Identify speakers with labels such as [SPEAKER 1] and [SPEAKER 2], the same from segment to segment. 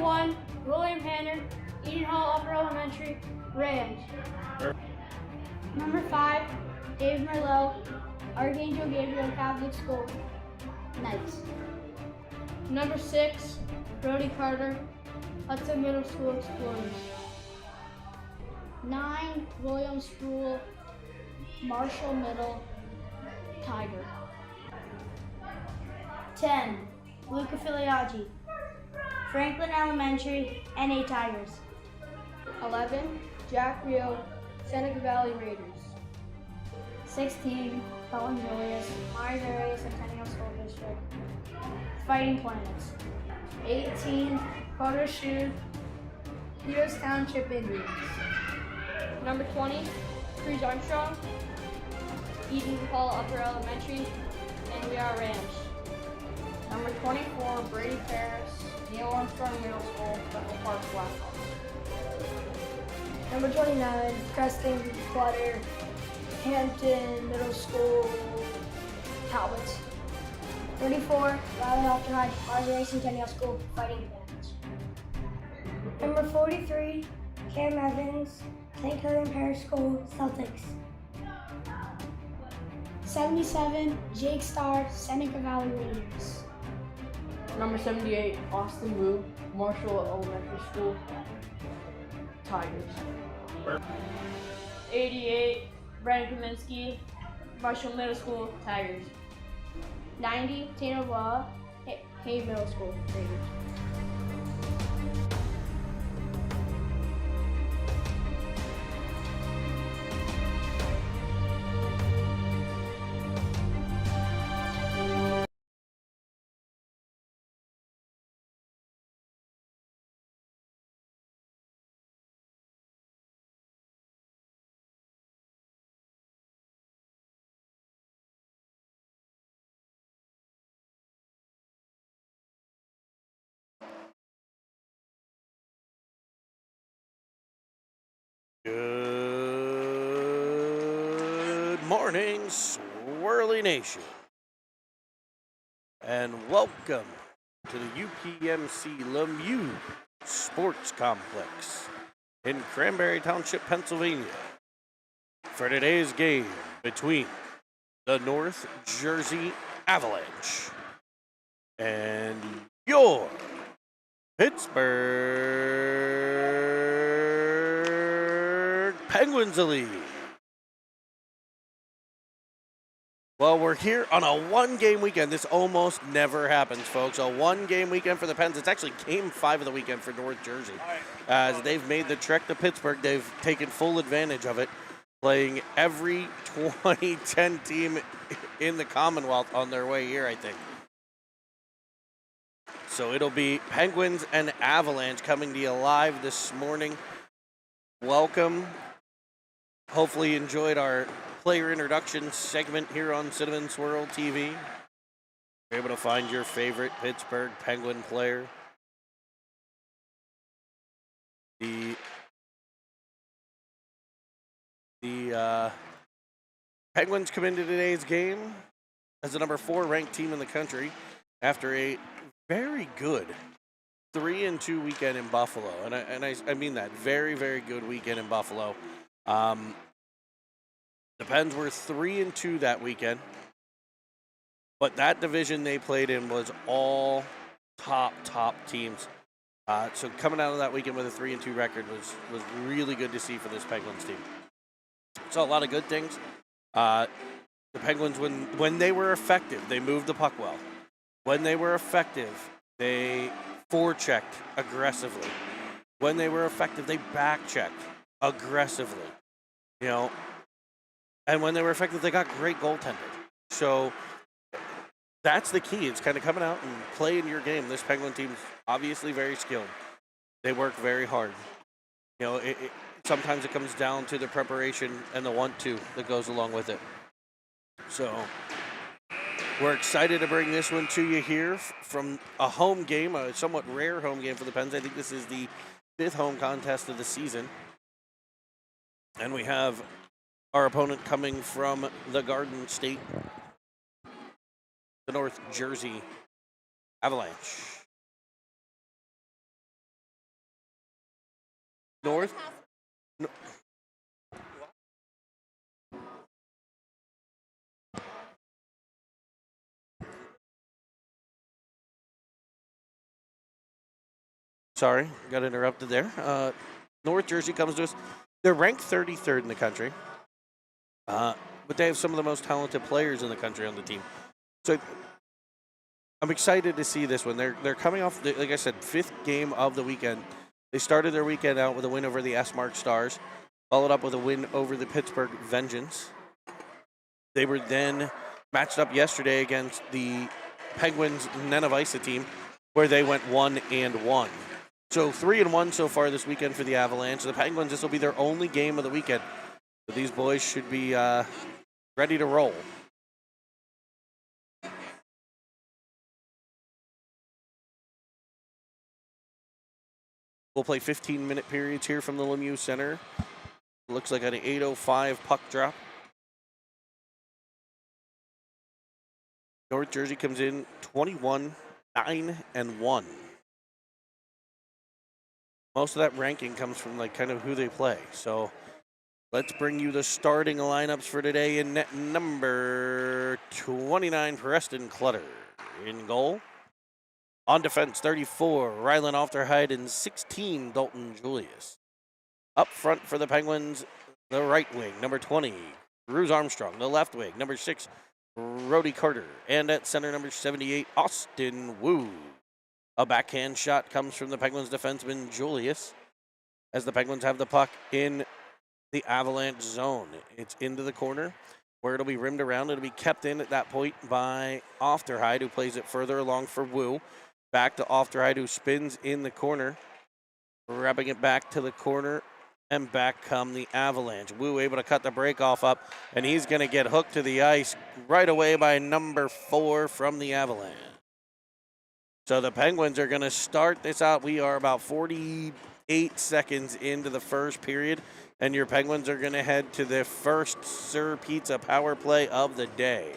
[SPEAKER 1] 1, William Hanner, Eden Hall Upper Elementary, Rams. Number 5, Dave Merlot, Archangel Gabriel Catholic School, Knights. Number 6, Brody Carter, Hudson Middle School Explorers. 9, William Sproul, Marshall Middle, Tiger. 10, Luca Filiaggi, Franklin Elementary, NA Tigers. 11, Jack Rio, Seneca Valley Raiders. 16, Colin Julius, Myers Area Centennial School District, Fighting Planets. 18, Carter Shoe, Peters Township Indians. Number 20, Cruz Armstrong, Eden Hall Upper Elementary, and we are Rams. Number 24, Brady Ferris, Neil Armstrong Middle School, Bethel Park, Blackhawks. Number 29, Preston Clutter, Hampton Middle School, Talbots. 34, Valley After High, Myers Centennial School, Fighting Planets. Number 43, Cam Evans, St. Helen Parish School, Celtics. 77, Jake Starr, Seneca Valley Raiders.
[SPEAKER 2] Number 78, Austin Wu, Marshall Elementary School, Tigers.
[SPEAKER 1] 88, Brandon Kaminsky, Marshall Middle School, Tigers. 90, Tano Law, Hay Middle School, Raiders.
[SPEAKER 3] Good morning, Swirly Nation, and welcome to the UPMC Lemieux Sports Complex in Cranberry Township, Pennsylvania, for today's game between the North Jersey Avalanche and your Pittsburgh Penguins Elite. Well, we're here on a one-game weekend. This almost never happens, folks. A one-game weekend for the Pens. It's actually Game 5 of the weekend for North Jersey. As they've made the trek to Pittsburgh, they've taken full advantage of it, playing every 2010 team in the Commonwealth on their way here, I think. So it'll be Penguins and Avalanche coming to you live this morning. Welcome. Hopefully you enjoyed our player introduction segment here on Cinnamon Swirl TV. You're able to find your favorite Pittsburgh Penguin player. The Penguins come into today's game as the number 4 ranked team in the country after a very good 3-2 weekend in Buffalo, and I mean that, very, very good weekend in Buffalo. The Pens were 3-2 that weekend, but that division they played in was all top teams. So coming out of that weekend with a 3-2 record was really good to see for this Penguins team. Saw a lot of good things. The Penguins, when they were effective, they moved the puck well. When they were effective, they forechecked aggressively. When they were effective, they backchecked aggressively. You know, and when they were effective, they got great goaltending. So that's the key. It's kind of coming out and playing your game. This Penguin team's obviously very skilled. They work very hard. You know, sometimes it comes down to the preparation and the want-to that goes along with it. So we're excited to bring this one to you here from a home game, a somewhat rare home game for the Pens. I think this is the 5th home contest of the season. And we have our opponent coming from the Garden State, the North Jersey Avalanche. North. No, sorry, got interrupted there. North Jersey comes to us. They're ranked 33rd in the country, but they have some of the most talented players in the country on the team. So I'm excited to see this one. They're coming off, like I said, 5th game of the weekend. They started their weekend out with a win over the S-Mark Stars, followed up with a win over the Pittsburgh Vengeance. They were then matched up yesterday against the Penguins Nenevisa team, where they went 1-1. So 3-1 so far this weekend for the Avalanche. The Penguins, this will be their only game of the weekend. So these boys should be ready to roll. We'll play 15-minute periods here from the Lemieux Center. Looks like an 8:05 puck drop. North Jersey comes in 21-9-1. Most of that ranking comes from like kind of who they play. So let's bring you the starting lineups for today. In net number 29, Preston Clutter. In goal. On defense, 34, Rylan Ofterhide, and 16, Dalton Julius. Up front for the Penguins, the right wing, number 20, Bruce Armstrong. The left wing, number 6, Brody Carter. And at center, number 78, Austin Wu. A backhand shot comes from the Penguins defenseman, Julius, as the Penguins have the puck in the Avalanche zone. It's into the corner, where it'll be rimmed around. It'll be kept in at that point by Ofterhide, who plays it further along for Wu. Back to Ofterhide, who spins in the corner, rubbing it back to the corner, and back come the Avalanche. Wu able to cut the break-off up, and he's going to get hooked to the ice right away by number 4 from the Avalanche. So the Penguins are going to start this out. We are about 48 seconds into the first period, and your Penguins are going to head to the first Sir Pizza power play of the day.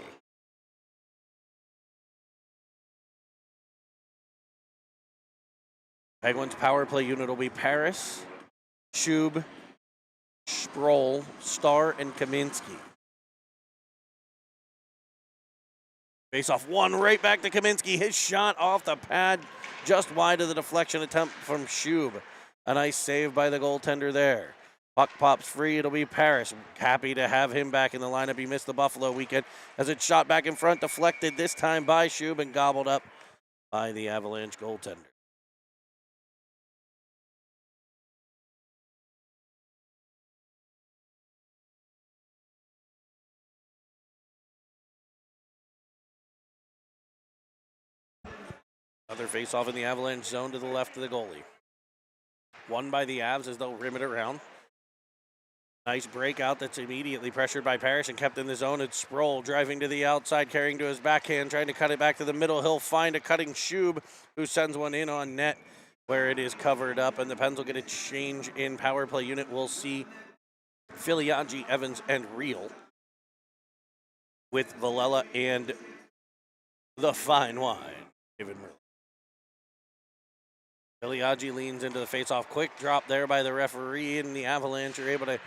[SPEAKER 3] Penguins power play unit will be Paris, Shub, Sproul, Starr, and Kaminsky. Face off one right back to Kaminsky. His shot off the pad just wide of the deflection attempt from Shub. A nice save by the goaltender there. Puck pops free. It'll be Paris. Happy to have him back in the lineup. He missed the Buffalo weekend as it shot back in front, deflected this time by Shub and gobbled up by the Avalanche goaltender. Another face-off in the Avalanche zone to the left of the goalie. Won by the Avs as they'll rim it around. Nice breakout that's immediately pressured by Parrish and kept in the zone. It's Sproul driving to the outside, carrying to his backhand, trying to cut it back to the middle. He'll find a cutting Shub, who sends one in on net where it is covered up, and the Pens will get a change in power play unit. We'll see Filiaggi, Evans, and Reel with Villela and the fine wine. Given Filiaggi leans into the faceoff. Quick drop there by the referee, and the Avalanche are able to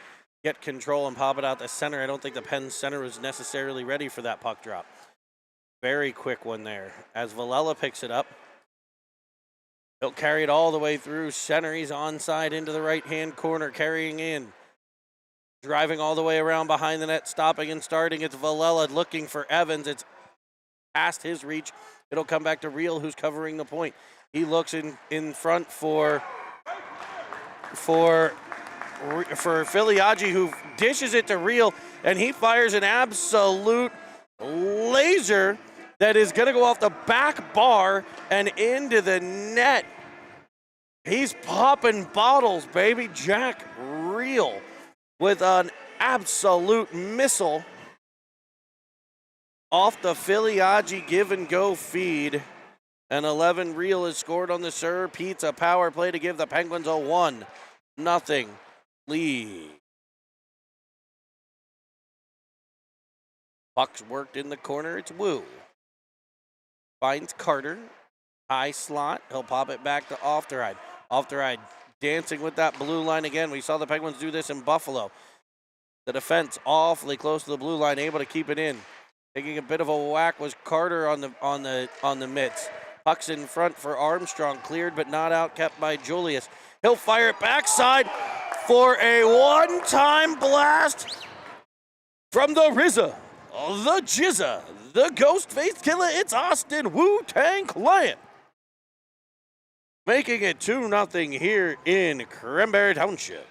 [SPEAKER 3] get control and pop it out the center. I don't think the Pens center was necessarily ready for that puck drop. Very quick one there. As Villela picks it up, he'll carry it all the way through center. He's onside into the right-hand corner, carrying in. Driving all the way around behind the net, stopping and starting. It's Villela looking for Evans. It's past his reach. It'll come back to Reel, who's covering the point. He looks in front for Filiaggi, who dishes it to Reel, and he fires an absolute laser that is going to go off the back bar and into the net. He's popping bottles, baby. Jack Reel with an absolute missile off the Filiaggi give-and-go feed. And 11 Reel is scored on the Sir Pizza power play to give the Penguins a 1-0 lead. Puck's worked in the corner. It's Wu. Finds Carter. High slot. He'll pop it back to Ofterhide. Ofterhide dancing with that blue line again. We saw the Penguins do this in Buffalo. The defense awfully close to the blue line, able to keep it in. Taking a bit of a whack was Carter on the mitts. Puck's in front for Armstrong, cleared but not out, kept by Julius. He'll fire it backside for a one-time blast from the RZA, the Jizza, the Ghost-Faced Killer. It's Austin Wu-Tang Clan, making it 2-0 here in Cranberry Township.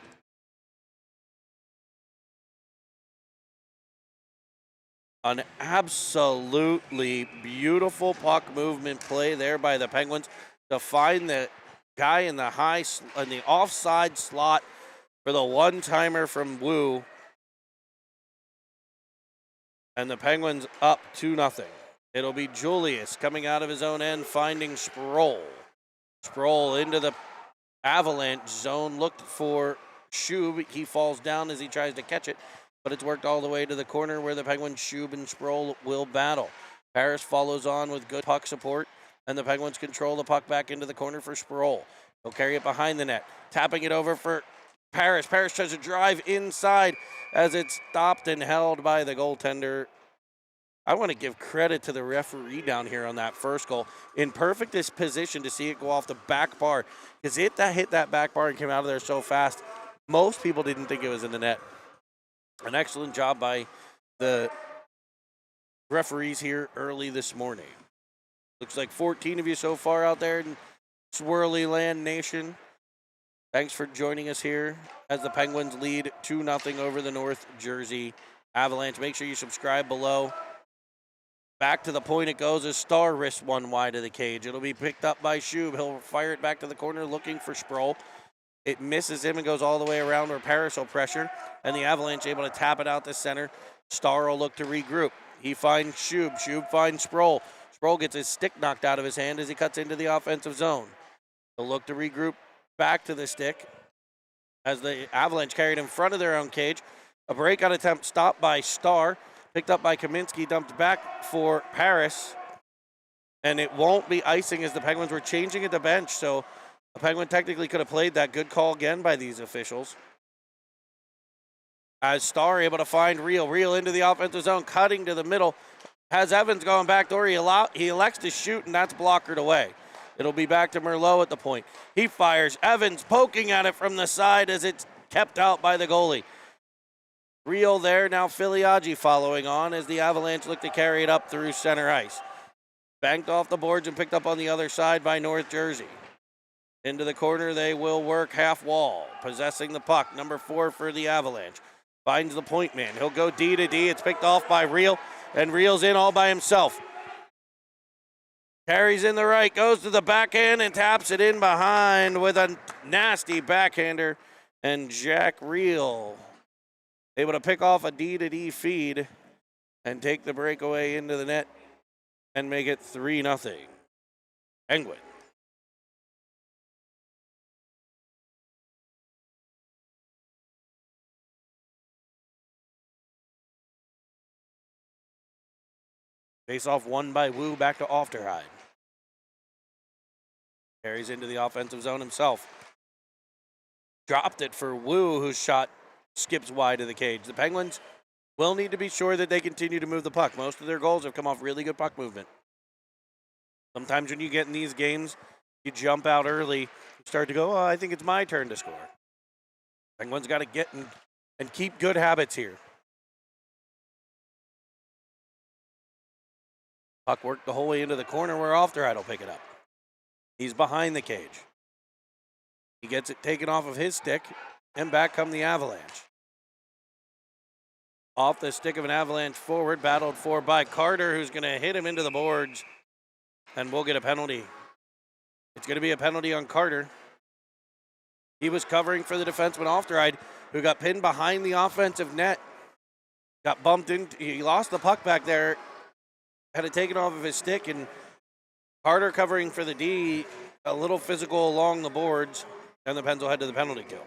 [SPEAKER 3] An absolutely beautiful puck movement play there by the Penguins to find the guy in the offside slot for the one-timer from Wu. And the Penguins up 2-0. It'll be Julius coming out of his own end, finding Sproul. Sproul into the Avalanche zone, looked for Schub. He falls down as he tries to catch it, but it's worked all the way to the corner where the Penguins, Schub and Sproul will battle. Paris follows on with good puck support, and the Penguins control the puck back into the corner for Sproul. He'll carry it behind the net, tapping it over for Paris. Paris tries to drive inside as it's stopped and held by the goaltender. I want to give credit to the referee down here on that first goal. In perfect position to see it go off the back bar, because it hit that back bar and came out of there so fast. Most people didn't think it was in the net. An excellent job by the referees here early this morning. Looks like 14 of you so far out there in Swirly Land Nation. Thanks for joining us here as the Penguins lead 2-0 over the North Jersey Avalanche. Make sure you subscribe below. Back to the point it goes as Starr wrists one wide of the cage. It'll be picked up by Schub. He'll fire it back to the corner looking for Sproul. It misses him and goes all the way around where Paris will pressure, and the Avalanche able to tap it out to center. Starr will look to regroup. He finds Schub. Schub finds Sproul. Sproul gets his stick knocked out of his hand as he cuts into the offensive zone. He'll look to regroup back to the stick as the Avalanche carried in front of their own cage. A breakout attempt stopped by Starr, picked up by Kaminsky, dumped back for Paris, and it won't be icing as the Penguins were changing at the bench, so the Penguin technically could have played that. Good call again by these officials. As Starr able to find Reel into the offensive zone, cutting to the middle, has Evans going backdoor. He elects to shoot, and that's blockered away. It'll be back to Merlot at the point. He fires. Evans poking at it from the side as it's kept out by the goalie. Reel there, now Filiaggi following on as the Avalanche look to carry it up through center ice. Banked off the boards and picked up on the other side by North Jersey. Into the corner, they will work half wall, possessing the puck. Number 4 for the Avalanche. Finds the point man. He'll go D to D. It's picked off by Reel, and Reel's in all by himself. Carries in the right, goes to the backhand and taps it in behind with a nasty backhander. And Jack Reel able to pick off a D to D feed and take the breakaway into the net and make it 3-0. Penguin. Face-off won by Wu, back to Ofterhide. Carries into the offensive zone himself. Dropped it for Wu, whose shot skips wide of the cage. The Penguins will need to be sure that they continue to move the puck. Most of their goals have come off really good puck movement. Sometimes when you get in these games, you jump out early, you start to go, oh, I think it's my turn to score. Penguins got to get and keep good habits here. Puck worked the whole way into the corner where Ofterhide will pick it up. He's behind the cage. He gets it taken off of his stick, and back come the Avalanche. Off the stick of an Avalanche forward, battled for by Carter, who's going to hit him into the boards, and we'll get a penalty. It's going to be a penalty on Carter. He was covering for the defenseman Ofterhide, who got pinned behind the offensive net. Got bumped in. He lost the puck back there. Had it taken off of his stick, and Carter covering for the D, a little physical along the boards, and the Pens will head to the penalty kill.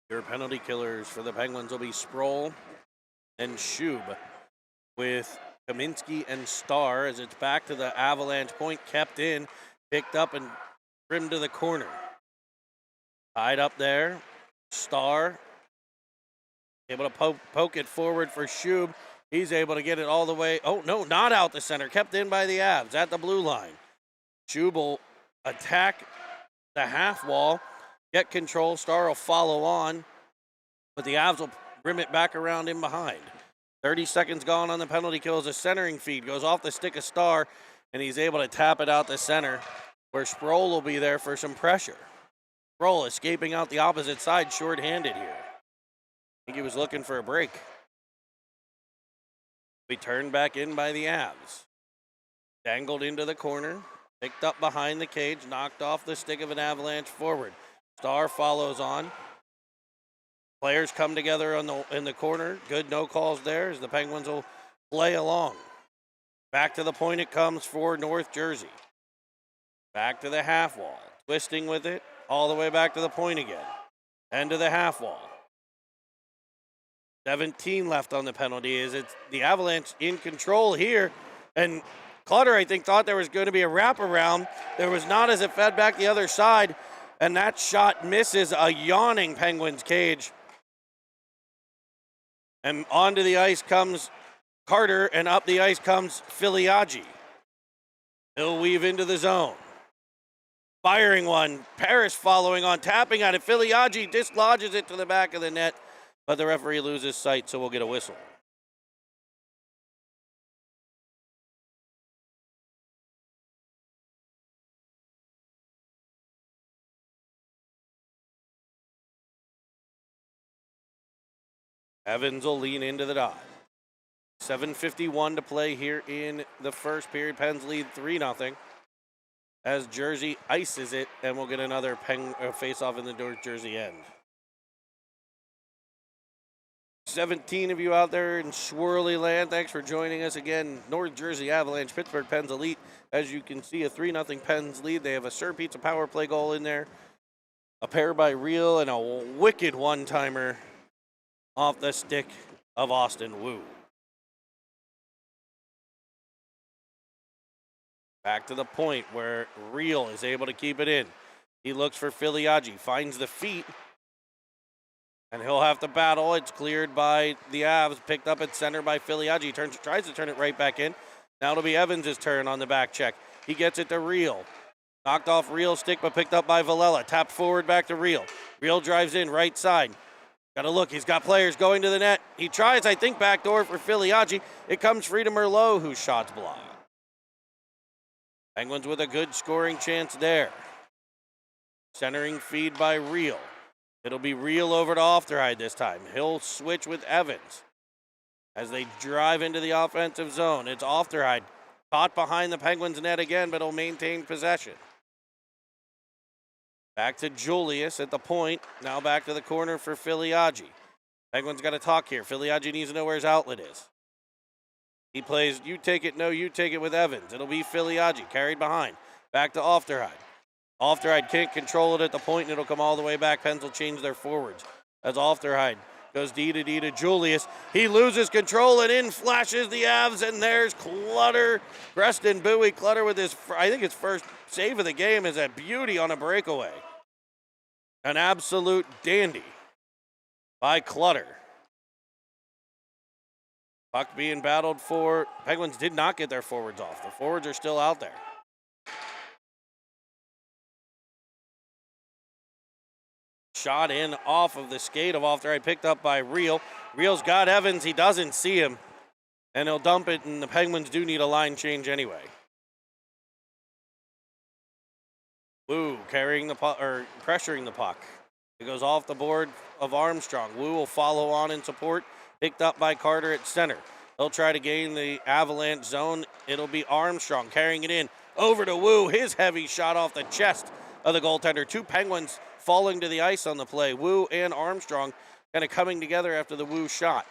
[SPEAKER 3] Your penalty killers for the Penguins will be Sproul and Schub, with Kaminsky and Starr as it's back to the Avalanche point, kept in, picked up and trimmed to the corner. Tied up there. Starr able to poke it forward for Shub. He's able to get it all the way. Oh, no, not out the center. Kept in by the Avs at the blue line. Shub will attack the half wall, get control. Starr will follow on, but the Avs will rim it back around in behind. 30 seconds gone on the penalty kill as a centering feed goes off the stick of Starr, and he's able to tap it out the center where Sproul will be there for some pressure. Sproul escaping out the opposite side, short-handed here. I think he was looking for a break. We turned back in by the Avs. Dangled into the corner, picked up behind the cage, knocked off the stick of an Avalanche forward. Starr follows on. Players come together in the corner. Good no calls there as the Penguins will play along. Back to the point it comes for North Jersey. Back to the half wall. Twisting with it all the way back to the point again. And to the half wall. 17 left on the penalty. Is it's the Avalanche in control here. And Clutter, I think, thought there was going to be a wraparound. There was not as it fed back the other side. And that shot misses a yawning Penguins cage. And onto the ice comes Carter, and up the ice comes Filiaggi. He'll weave into the zone. Firing one. Parrish following on, tapping at it. Filiaggi dislodges it to the back of the net, but the referee loses sight, so we'll get a whistle. Evans will lean into the dot. 7:51 to play here in the first period. Pens lead 3-0 as Jersey ices it, and we'll get another face-off in the North Jersey end. 17 of you out there in swirly land, thanks for joining us again. North Jersey Avalanche, Pittsburgh Pens Elite. As you can see, a 3-0 Pens lead. They have a Sir Pizza power play goal in there, a pair by Real, and a wicked one-timer off the stick of Austin Wu. Back to the point where Real is able to keep it in. He looks for Filiaggi, finds the feet, and he'll have to battle. It's cleared by the Avs, picked up at center by Filiaggi. Tries to turn it right back in. Now it'll be Evans' turn on the back check. He gets it to Real. Knocked off Real's stick, but picked up by Villela. Tapped forward back to Real. Real drives in, right side. Got to look, he's got players going to the net. He tries, I think, backdoor for Filiaggi. It comes free to Merlot, whose shot's blocked. Penguins with a good scoring chance there. Centering feed by Real. It'll be Real over to Ofterhide this time. He'll switch with Evans as they drive into the offensive zone. It's Ofterhide caught behind the Penguins net again, but he'll maintain possession. Back to Julius at the point. Now back to the corner for Filiaggi. Penguins got to talk here. Filiaggi needs to know where his outlet is. He plays, you take it, no, you take it with Evans. It'll be Filiaggi, carried behind. Back to Ofterhide. Ofterhide can't control it at the point, and it'll come all the way back. Pens will change their forwards. As Ofterhide goes D to Julius. He loses control, and in flashes the Avs, and there's Clutter. Preston Bowie, Clutter with his, I think his first save of the game is a beauty on a breakaway. An absolute dandy by Clutter. Puck being battled for. Penguins did not get their forwards off. The forwards are still out there. Shot in off of the skate of Ofterhide, picked up by Real. Real's got Evans. He doesn't see him, and he'll dump it, and the Penguins do need a line change anyway. Wu carrying the puck, or pressuring the puck. It goes off the board of Armstrong. Wu will follow on in support. Picked up by Carter at center. He'll try to gain the Avalanche zone. It'll be Armstrong carrying it in. Over to Wu. His heavy shot off the chest of the goaltender. Two Penguins falling to the ice on the play. Wu and Armstrong kind of coming together after the Wu shot.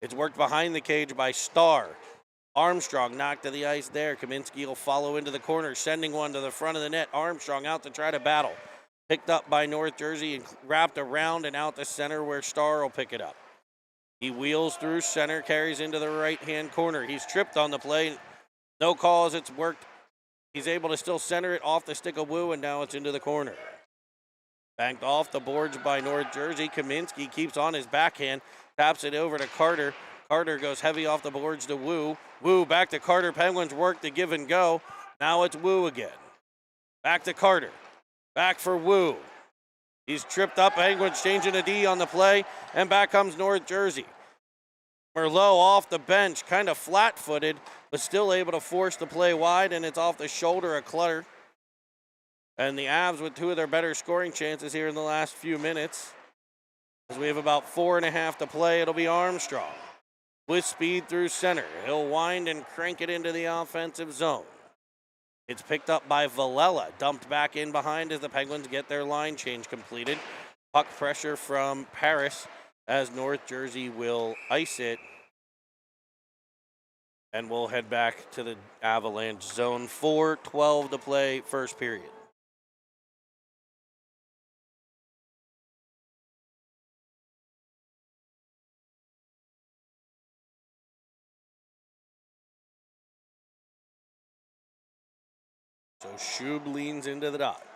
[SPEAKER 3] It's worked behind the cage by Starr. Armstrong knocked to the ice there. Kaminsky will follow into the corner, sending one to the front of the net. Armstrong out to try to battle. Picked up by North Jersey and wrapped around and out the center where Starr will pick it up. He wheels through center, carries into the right-hand corner. He's tripped on the play. No calls, it's worked. He's able to still center it off the stick of Wu, and now it's into the corner. Banked off the boards by North Jersey. Kaminsky keeps on his backhand, taps it over to Carter. Carter goes heavy off the boards to Wu. Wu back to Carter. Penguins work the give and go. Now it's Wu again. Back to Carter. Back for Wu. He's tripped up. Penguins changing a D on the play. And back comes North Jersey. Merlot off the bench, kind of flat-footed, but still able to force the play wide, and it's off the shoulder of Clutter. And the Avs with two of their better scoring chances here in the last few minutes. As we have about 4.5 to play, it'll be Armstrong with speed through center. He'll wind and crank it into the offensive zone. It's picked up by Villela, dumped back in behind as the Penguins get their line change completed. Puck pressure from Paris as North Jersey will ice it. And we'll head back to the Avalanche zone. 4:12 to play, first period. So Shub leans into the dot.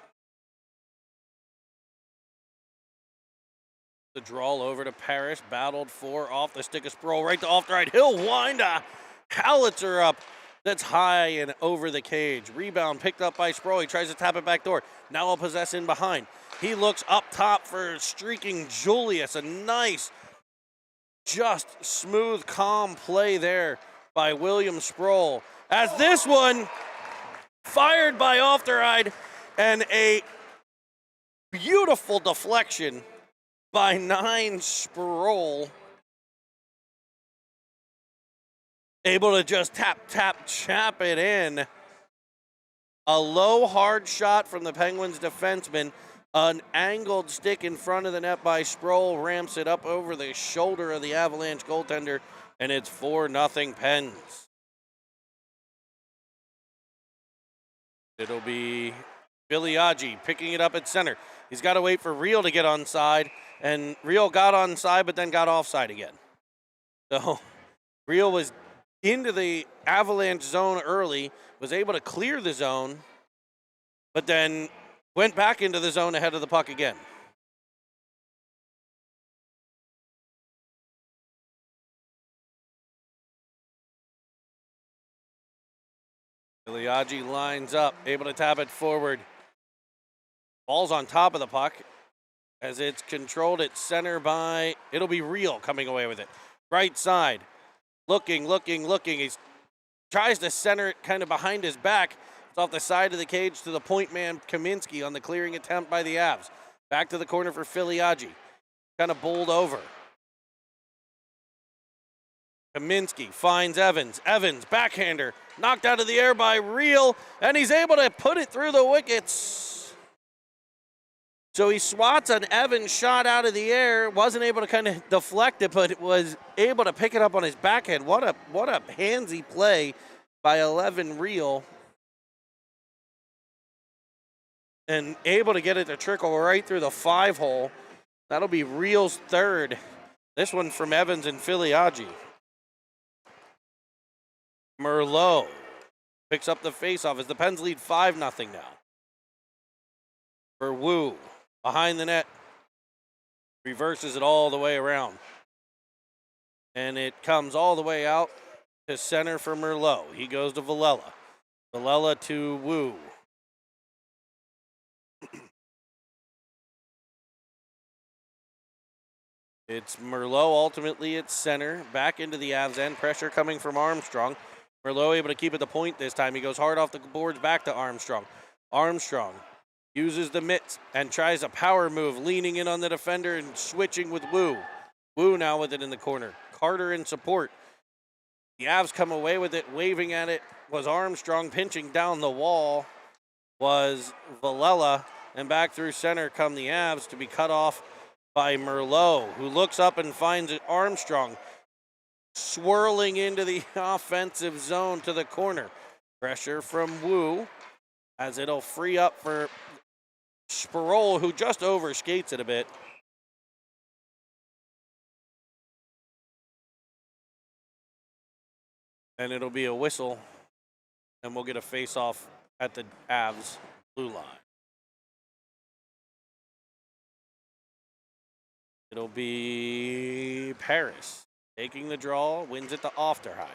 [SPEAKER 3] The draw over to Paris, battled for off the stick of Sproul, right to off the right. He'll wind a howitzer up that's high and over the cage. Rebound picked up by Sproul. He tries to tap it back door. Now he'll possess in behind. He looks up top for streaking Julius. A nice, just smooth, calm play there by William Sproul. As this one fired by Ofteride, and a beautiful deflection by 9 Sproul. Able to just chap it in. A low, hard shot from the Penguins defenseman. An angled stick in front of the net by Sproul ramps it up over the shoulder of the Avalanche goaltender, and it's 4-0 Pens. It'll be Biliagi picking it up at center. He's got to wait for Real to get onside, and Real got onside but then got offside again. So Real was into the Avalanche zone early, was able to clear the zone, but then went back into the zone ahead of the puck again. Biliagi lines up, able to tap it forward. Ball's on top of the puck as it's controlled at center by, it'll be Real coming away with it. Right side, looking. He tries to center it kind of behind his back. It's off the side of the cage to the point man Kaminsky on the clearing attempt by the Avs. Back to the corner for Biliagi. Kind of bowled over. Kaminsky finds Evans. Evans, backhander, knocked out of the air by Real, and he's able to put it through the wickets. So he swats an Evans shot out of the air, wasn't able to kind of deflect it, but was able to pick it up on his backhand. What a handsy play by 11 Real. And able to get it to trickle right through the 5-hole. That'll be Real's third. This one from Evans and Biliagi. Merlot picks up the faceoff as the Pens lead 5-0 now. For Wu, behind the net, reverses it all the way around. And it comes all the way out to center for Merlot. He goes to Villela. Villela to Wu. It's Merlot ultimately at center. Back into the Avs end. Pressure coming from Armstrong. Merlot able to keep it the point this time. He goes hard off the boards back to Armstrong. Armstrong uses the mitts and tries a power move, leaning in on the defender and switching with Wu. Wu now with it in the corner. Carter in support. The Avs come away with it. Waving at it was Armstrong. Pinching down the wall was Villela. And back through center come the Avs to be cut off by Merlot, who looks up and finds it. Armstrong swirling into the offensive zone to the corner. Pressure from Wu as it'll free up for Sproul, who just overskates it a bit. And it'll be a whistle, and we'll get a face-off at the Avs blue line. It'll be Paris taking the draw, wins it to Ofterheide.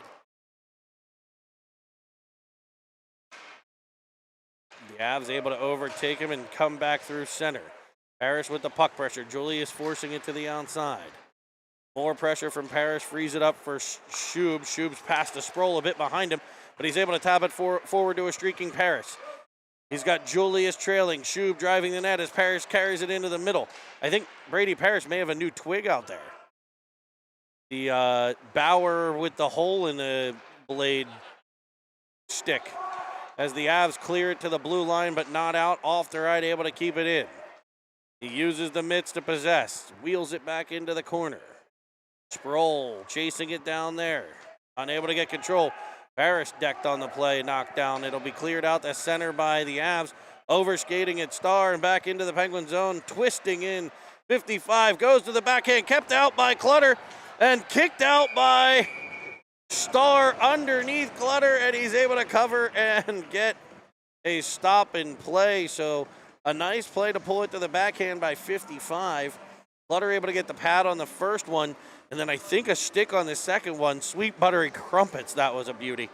[SPEAKER 3] The Avs able to overtake him and come back through center. Paris with the puck pressure. Julius forcing it to the outside. More pressure from Paris, frees it up for Shub. Shub's past to Sproul a bit behind him, but he's able to tap it forward to a streaking Paris. He's got Julius trailing. Shub driving the net as Paris carries it into the middle. I think Brady Paris may have a new twig out there. The Bauer with the hole in the blade stick. As the Avs clear it to the blue line, but not out. Off the right, able to keep it in. He uses the mitts to possess. Wheels it back into the corner. Sproul chasing it down there. Unable to get control. Paris decked on the play, knocked down. It'll be cleared out the center by the Avs. Overskating at Star and back into the Penguin zone. Twisting in. 55 goes to the backhand. Kept out by Clutter and kicked out by Star underneath Clutter, and he's able to cover and get a stop in play. So a nice play to pull it to the backhand by 55. Clutter able to get the pad on the first one, and then I think a stick on the second one. Sweet buttery crumpets, that was a beauty.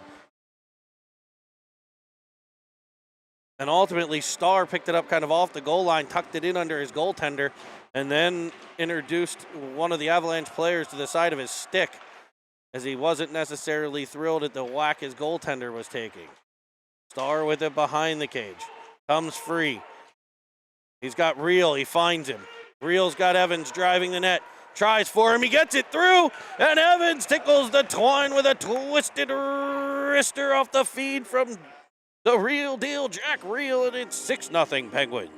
[SPEAKER 3] And ultimately, Star picked it up kind of off the goal line, tucked it in under his goaltender, and then introduced one of the Avalanche players to the side of his stick, as he wasn't necessarily thrilled at the whack his goaltender was taking. Star with it behind the cage. Comes free. He's got Reel. He finds him. Reel's got Evans driving the net. Tries for him. He gets it through. And Evans tickles the twine with a twisted wrister off the feed from the real deal, Jack Reel. And it's 6-0 Penguins.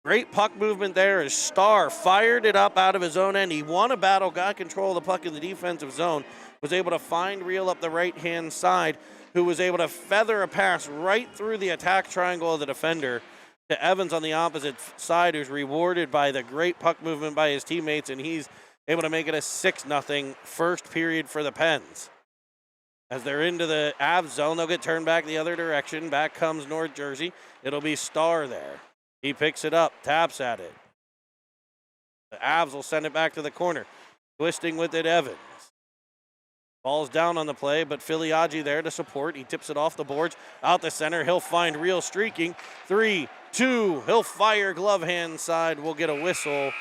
[SPEAKER 3] Great puck movement there as Star fired it up out of his own end. He won a battle, got control of the puck in the defensive zone, was able to find Reel up the right-hand side, who was able to feather a pass right through the attack triangle of the defender to Evans on the opposite side, who's rewarded by the great puck movement by his teammates, and he's able to make it a 6-0 first period for the Pens. As they're into the Avs zone, they'll get turned back the other direction. Back comes North Jersey. It'll be Star there. He picks it up, taps at it. The Avs will send it back to the corner. Twisting with it, Evans. Ball's down on the play, but Filiaggi there to support. He tips it off the boards. Out the center, he'll find Reel streaking. 3-2, he'll fire glove hand side. We'll get a whistle,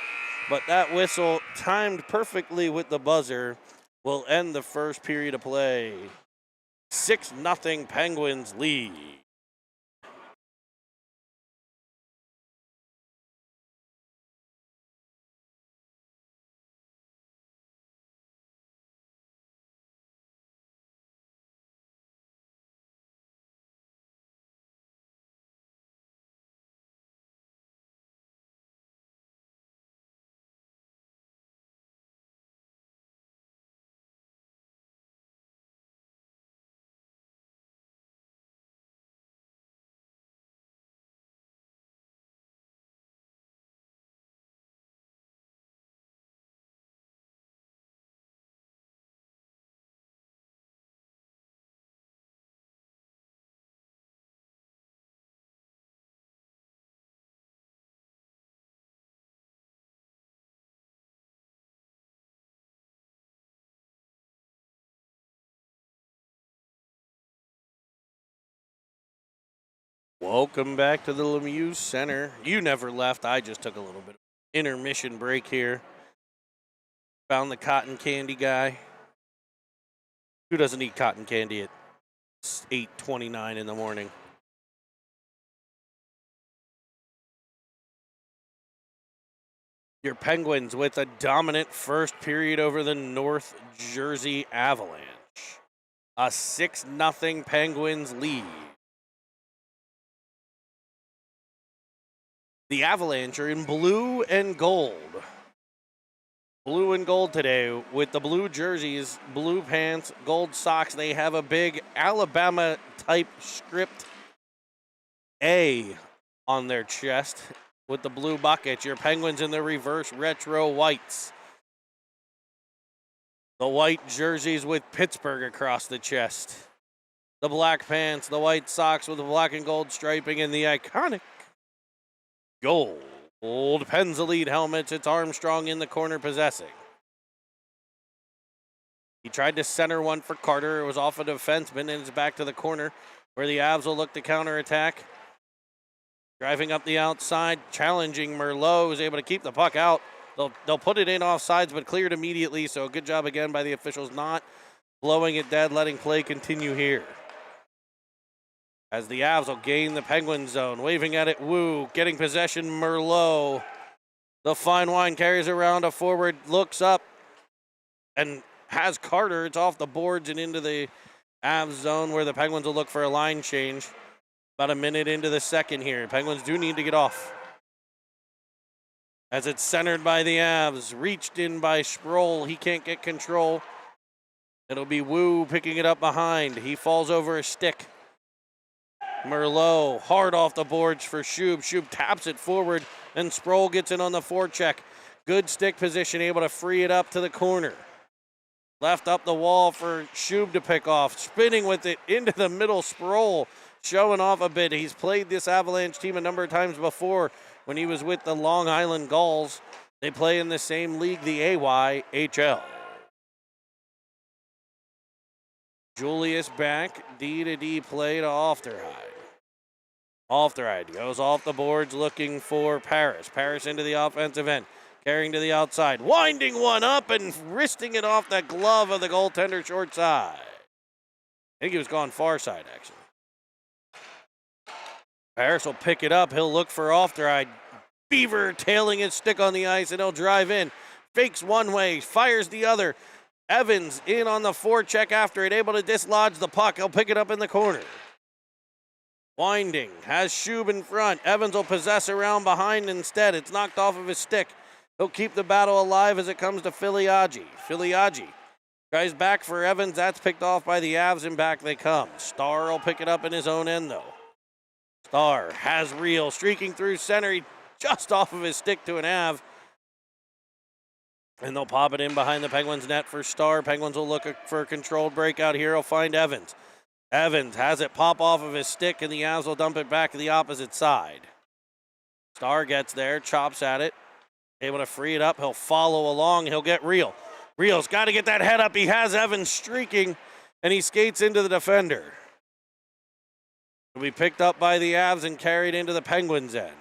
[SPEAKER 3] but that whistle timed perfectly with the buzzer will end the first period of play. 6-0 Penguins lead. Welcome back to the Lemieux Center. You never left. I just took a little bit of intermission break here. Found the cotton candy guy. Who doesn't eat cotton candy at 8:29 in the morning? Your Penguins with a dominant first period over the North Jersey Avalanche. A 6-0 Penguins lead. The Avalanche are in blue and gold. Blue and gold today with the blue jerseys, blue pants, gold socks. They have a big Alabama-type script A on their chest with the blue buckets. Your Penguins in the reverse retro whites. The white jerseys with Pittsburgh across the chest. The black pants, the white socks with the black and gold striping, and the iconic gold Pens Elite helmets. It's Armstrong in the corner possessing. He tried to center one for Carter. It was off a defenseman, and it's back to the corner where the Avs will look to counterattack. Driving up the outside, challenging Merlot, who's able to keep the puck out. They'll put it in offsides, but cleared immediately, so good job again by the officials not blowing it dead, letting play continue here. As the Avs will gain the Penguin zone, waving at it, Wu, getting possession, Merlot. The fine wine carries around a forward, looks up, and has Carter. It's off the boards and into the Avs zone where the Penguins will look for a line change. About a minute into the second here. Penguins do need to get off. As it's centered by the Avs, reached in by Sproul. He can't get control. It'll be Wu picking it up behind. He falls over a stick. Merlot hard off the boards for Shub. Shub taps it forward, and Sproul gets in on the forecheck. Good stick position, able to free it up to the corner. Left up the wall for Shub to pick off. Spinning with it into the middle, Sproul showing off a bit. He's played this Avalanche team a number of times before when he was with the Long Island Gulls. They play in the same league, the AYHL. Julius back, D-to-D play to Ofterhide. Ofterhide goes off the boards looking for Paris. Paris into the offensive end, carrying to the outside, winding one up and wristing it off the glove of the goaltender short side. I think he was gone far side, actually. Paris will pick it up. He'll look for Ofterhide. Beaver tailing his stick on the ice, and he'll drive in. Fakes one way, fires the other. Evans in on the forecheck after it, able to dislodge the puck. He'll pick it up in the corner. Winding, has Shub in front. Evans will possess around behind instead. It's knocked off of his stick. He'll keep the battle alive as it comes to Filiaggi. Filiaggi tries back for Evans. That's picked off by the Avs, and back they come. Starr will pick it up in his own end, though. Starr has Reel streaking through center. He just off of his stick to an Av. And they'll pop it in behind the Penguins net for Starr. Penguins will look for a controlled breakout here. He'll find Evans. Evans has it pop off of his stick, and the Avs will dump it back to the opposite side. Starr gets there, chops at it. Able to free it up. He'll follow along. He'll get Reel. Reel's got to get that head up. He has Evans streaking, and he skates into the defender. Will be picked up by the Avs and carried into the Penguins' end.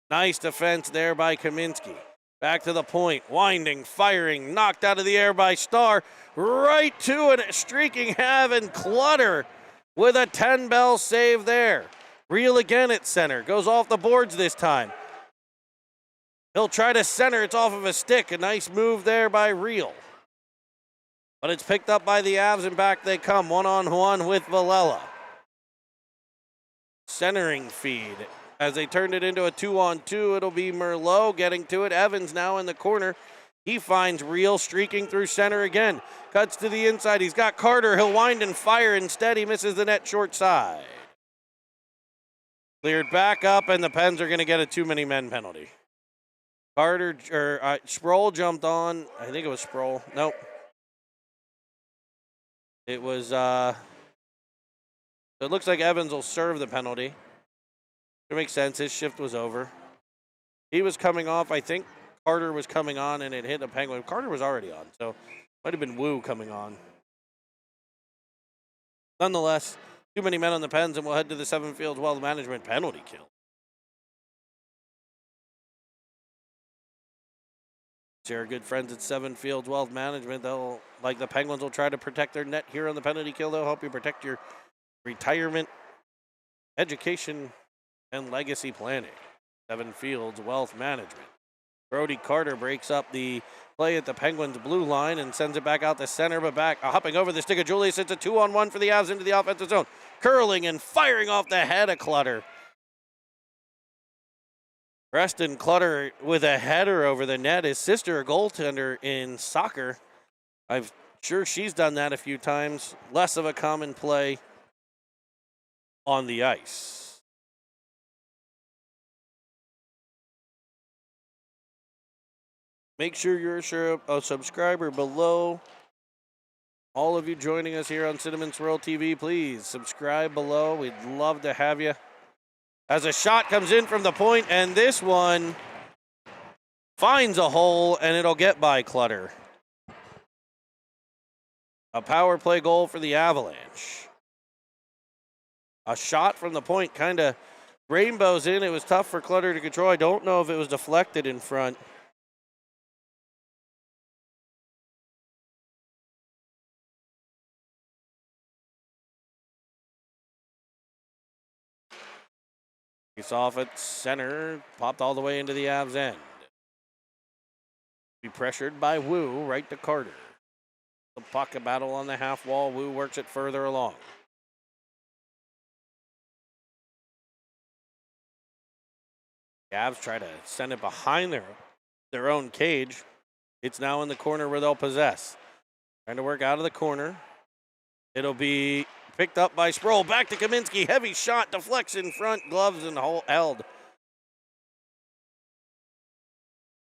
[SPEAKER 3] Nice defense there by Kaminsky. Back to the point, winding, firing, knocked out of the air by Starr. Right to it, streaking Have and Clutter with a 10-bell save there. Reel again at center, goes off the boards this time. He'll try to center, it's off of a stick. A nice move there by Reel. But it's picked up by the Avs and back they come, one-on-one with Villela. Centering feed. As they turned it into a 2-on-2, it'll be Merlot getting to it. Evans now in the corner. He finds Reel streaking through center again. Cuts to the inside. He's got Carter. He'll wind and fire. Instead, he misses the net short side. Cleared back up, and the Pens are going to get a too-many-men penalty. Sproul jumped on. I think it was Sproul. Nope. It was, it looks like Evans will serve the penalty. It makes sense. His shift was over. He was coming off. I think Carter was coming on, and it hit the Penguin. Carter was already on, so might have been Wu coming on. Nonetheless, too many men on the Pens, and we'll head to the Seven Fields Wealth Management penalty kill. To our good friends at Seven Fields Wealth Management, they'll, like the Penguins, will try to protect their net here on the penalty kill. They'll help you protect your retirement, education, and legacy planning. Seven Fields Wealth Management. Brody Carter breaks up the play at the Penguins' blue line and sends it back out the center, but back hopping over the stick of Julius. It's a 2-on-1 for the Avs into the offensive zone. Curling and firing off the head of Clutter. Preston Clutter with a header over the net. His sister, a goaltender in soccer. I'm sure she's done that a few times. Less of a common play on the ice. Make sure you're a subscriber below all of you joining us here on Cinnamon Swirl TV, please subscribe below. We'd love to have you. As a shot comes in from the point, and this one finds a hole, and it'll get by Clutter. A power play goal for the Avalanche. A shot from the point kind of rainbows in. It was tough for Clutter to control. I don't know if it was deflected in front. He's off at center, popped all the way into the Avs end. Be pressured by Wu, right to Carter. The puck, a battle on the half wall. Wu works it further along. The Avs try to send it behind their own cage. It's now in the corner where they'll possess. Trying to work out of the corner. It'll be picked up by Sproul. Back to Kaminsky. Heavy shot. Deflects in front. Gloves and held.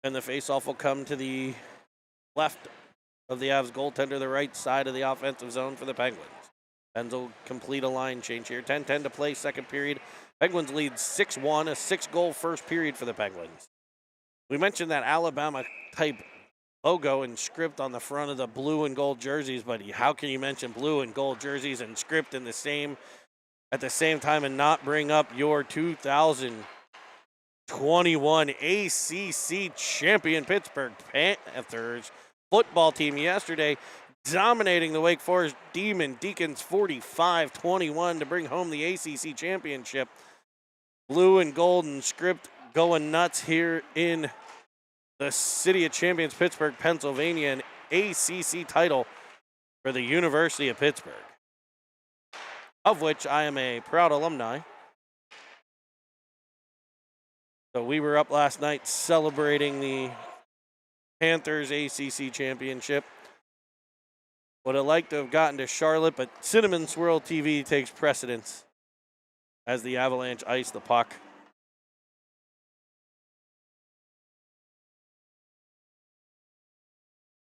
[SPEAKER 3] And the faceoff will come to the left of the Avs goaltender, the right side of the offensive zone for the Penguins. Pens will complete a line change here. 10-10 to play, second period. Penguins lead 6-1, a 6-goal first period for the Penguins. We mentioned that Alabama-type logo and script on the front of the blue and gold jerseys, but how can you mention blue and gold jerseys and script at the same time and not bring up your 2021 ACC champion Pittsburgh Panthers football team yesterday, dominating the Wake Forest Demon Deacons 45-21 to bring home the ACC championship. Blue and golden script going nuts here in the City of Champions, Pittsburgh, Pennsylvania, an ACC title for the University of Pittsburgh, of which I am a proud alumni. So we were up last night celebrating the Panthers ACC championship. Would have liked to have gotten to Charlotte, but Cinnamon Swirl TV takes precedence as the Avalanche ice the puck.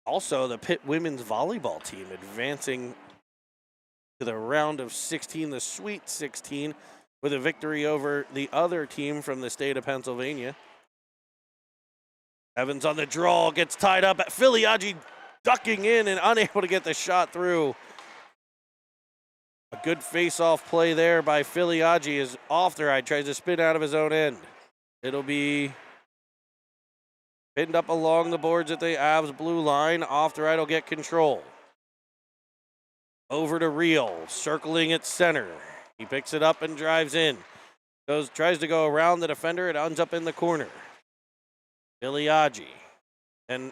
[SPEAKER 3] Also, the Pitt women's volleyball team advancing to the round of 16, the Sweet 16, with a victory over the other team from the state of Pennsylvania. Evans on the draw, gets tied up. Filiaggi ducking in and unable to get the shot through. A good face-off play there by Filiaggi as Ofteride tries to spin out of his own end. It'll be pinned up along the boards at the Avs blue line. Ofteride will get control. Over to Real, circling at center. He picks it up and drives in. Tries to go around the defender. It ends up in the corner. Filiaggi and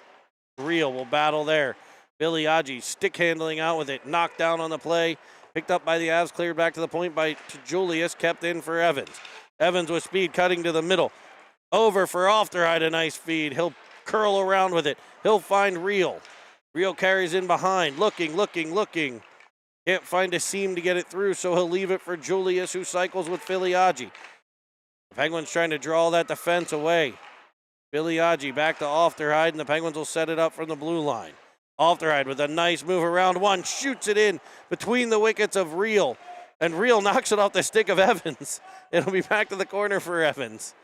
[SPEAKER 3] Real will battle there. Filiaggi stick handling out with it. Knocked down on the play. Picked up by the Avs. Cleared back to the point by Julius. Kept in for Evans. Evans with speed cutting to the middle. Over for Ofteride. A nice feed. He'll curl around with it. He'll find Real. Real carries in behind. Looking. Can't find a seam to get it through, so he'll leave it for Julius, who cycles with Filiaggi. The Penguins trying to draw that defense away. Filiaggi back to Ofteride, and the Penguins will set it up from the blue line. Ofteride with a nice move around one, shoots it in between the wickets of Real, and Real knocks it off the stick of Evans. It'll be back to the corner for Evans.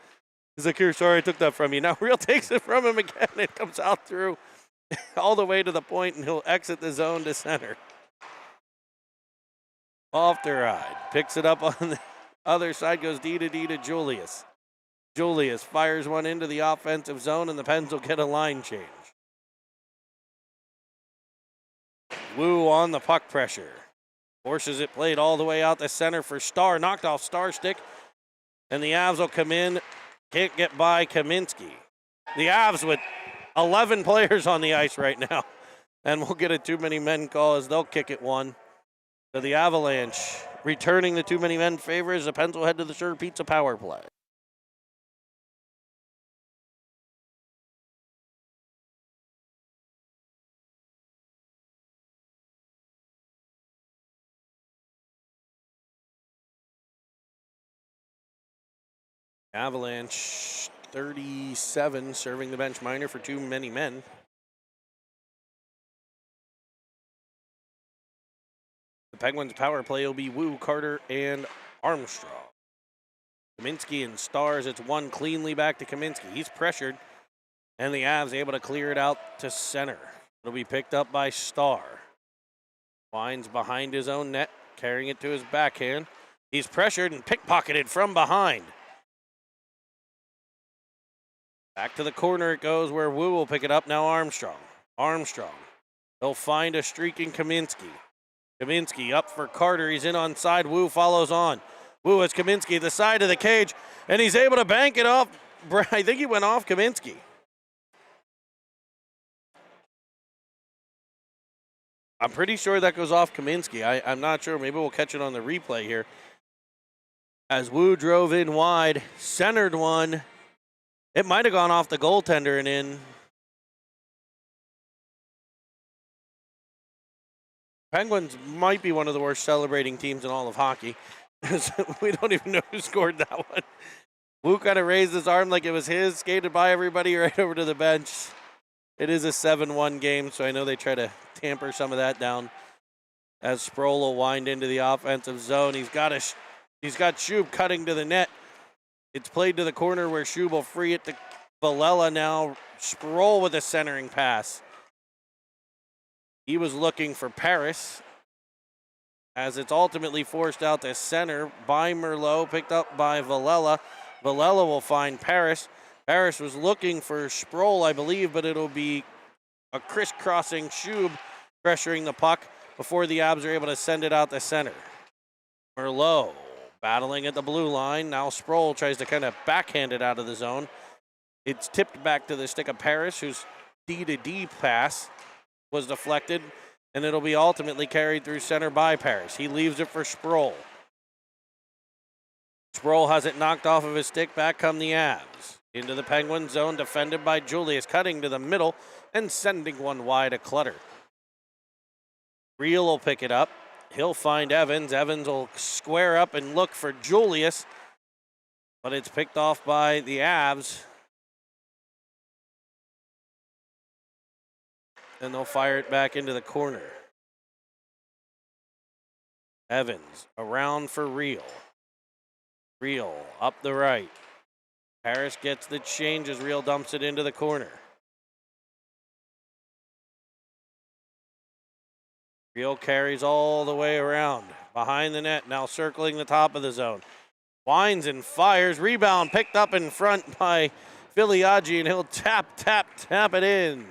[SPEAKER 3] He's like, here, sorry I took that from you. Now Real takes it from him again. It comes out through all the way to the point, and he'll exit the zone to center. Ofteride picks it up on the other side, goes D to Julius. Julius fires one into the offensive zone, and the Pens will get a line change. Wu on the puck pressure. Forces it played all the way out the center for Starr. Knocked off Starr stick, and the Avs will come in. Can't get by Kaminsky. The Avs with 11 players on the ice right now, and we'll get a too many men call as they'll kick it one. So the Avalanche returning the too many men favor as the Pens will head to the Sure Pizza power play. Avalanche 37 serving the bench minor for too many men. The Penguins' power play will be Wu, Carter, and Armstrong. Kaminsky and Stars, it's one cleanly back to Kaminsky. He's pressured, and the Avs able to clear it out to center. It'll be picked up by Star. Winds behind his own net, carrying it to his backhand. He's pressured and pickpocketed from behind. Back to the corner it goes where Wu will pick it up. Now Armstrong. Armstrong. He'll find a streaking Kaminsky. Kaminsky up for Carter. He's in on side. Wu follows on. Wu has Kaminsky at the side of the cage, and he's able to bank it off. I think he went off Kaminsky. I'm pretty sure that goes off Kaminsky. I'm not sure. Maybe we'll catch it on the replay here. As Wu drove in wide, centered one. It might have gone off the goaltender and in. Penguins might be one of the worst celebrating teams in all of hockey. We don't even know who scored that one. Wu kind of raised his arm like it was his, skated by everybody right over to the bench. It is a 7-1 game, so I know they try to tamper some of that down. As Sproul will wind into the offensive zone, he's got Schub cutting to the net. It's played to the corner where Schub will free it to Villela now. Sproul with a centering pass. He was looking for Paris, as it's ultimately forced out to center by Merlot, picked up by Villela. Villela will find Paris. Paris was looking for Sproul, I believe, but it'll be a crisscrossing Schub pressuring the puck before the Abs are able to send it out the center. Merlot battling at the blue line. Now Sproul tries to kind of backhand it out of the zone. It's tipped back to the stick of Paris, whose D-to-D pass was deflected, and it'll be ultimately carried through center by Paris. He leaves it for Sproul. Sproul has it knocked off of his stick. Back come the Avs. Into the Penguin zone, defended by Julius, cutting to the middle and sending one wide of Clutter. Reel will pick it up. He'll find Evans. Evans will square up and look for Julius, but it's picked off by the Avs. And they'll fire it back into the corner. Evans around for Reel. Reel up the right. Harris gets the change as Reel dumps it into the corner. Reel carries all the way around. Behind the net, now circling the top of the zone. Winds and fires. Rebound picked up in front by Filiaggi, and he'll tap it in.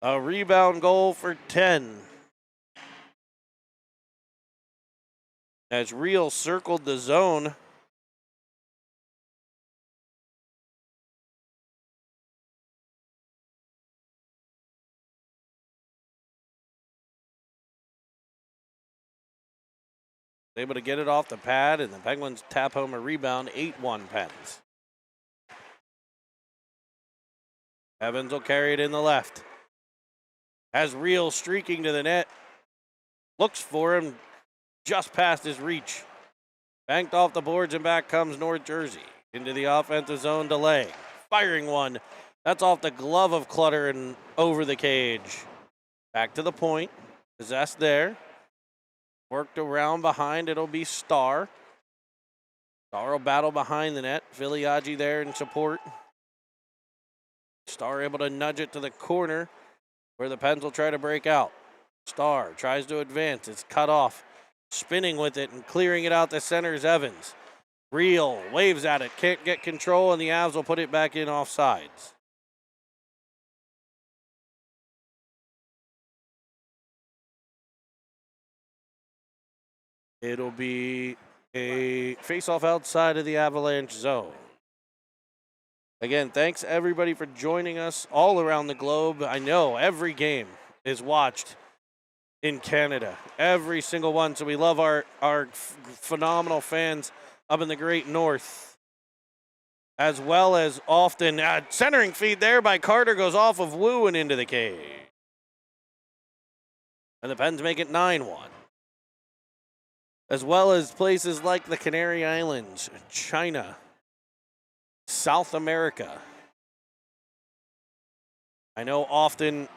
[SPEAKER 3] A rebound goal for 10. As Reel circled the zone. Able to get it off the pad, and the Penguins tap home a rebound, 8-1 Pens. Evans will carry it in the left. Has Reel streaking to the net. Looks for him just past his reach. Banked off the boards, and back comes North Jersey. Into the offensive zone, delay. Firing one. That's off the glove of Clutter and over the cage. Back to the point. Possessed there. Worked around behind, it'll be Star. Star will battle behind the net. Filiaggi there in support. Star able to nudge it to the corner where the Pens will try to break out. Star tries to advance. It's cut off. Spinning with it and clearing it out to center is Evans. Reel waves at it. Can't get control, and the Avs will put it back in offsides. It'll be a face-off outside of the Avalanche zone. Again, thanks everybody for joining us all around the globe. I know every game is watched in Canada, every single one. So we love our phenomenal fans up in the Great North, as well as often centering feed there by Carter goes off of Wu and into the cage. And the Pens make it 9-1. As well as places like the Canary Islands, China, South America. I know often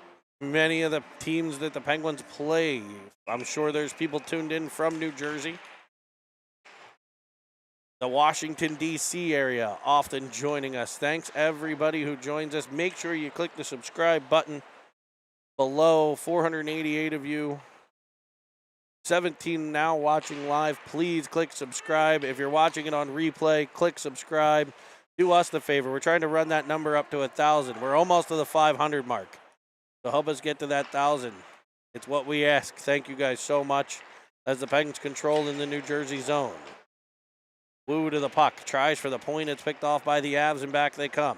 [SPEAKER 3] many of the teams that the Penguins play. I'm sure there's people tuned in from New Jersey. The Washington, D.C. area often joining us. Thanks, everybody who joins us. Make sure you click the subscribe button below. 488 of you. 17 now watching live. Please click subscribe. If you're watching it on replay, click subscribe. Do us the favor. We're trying to run that number up to 1,000. We're almost to the 500 mark. So help us get to that 1,000. It's what we ask. Thank you guys so much. As the Penguins control in the New Jersey zone. Wu to the puck. Tries for the point. It's picked off by the Avs, and back they come.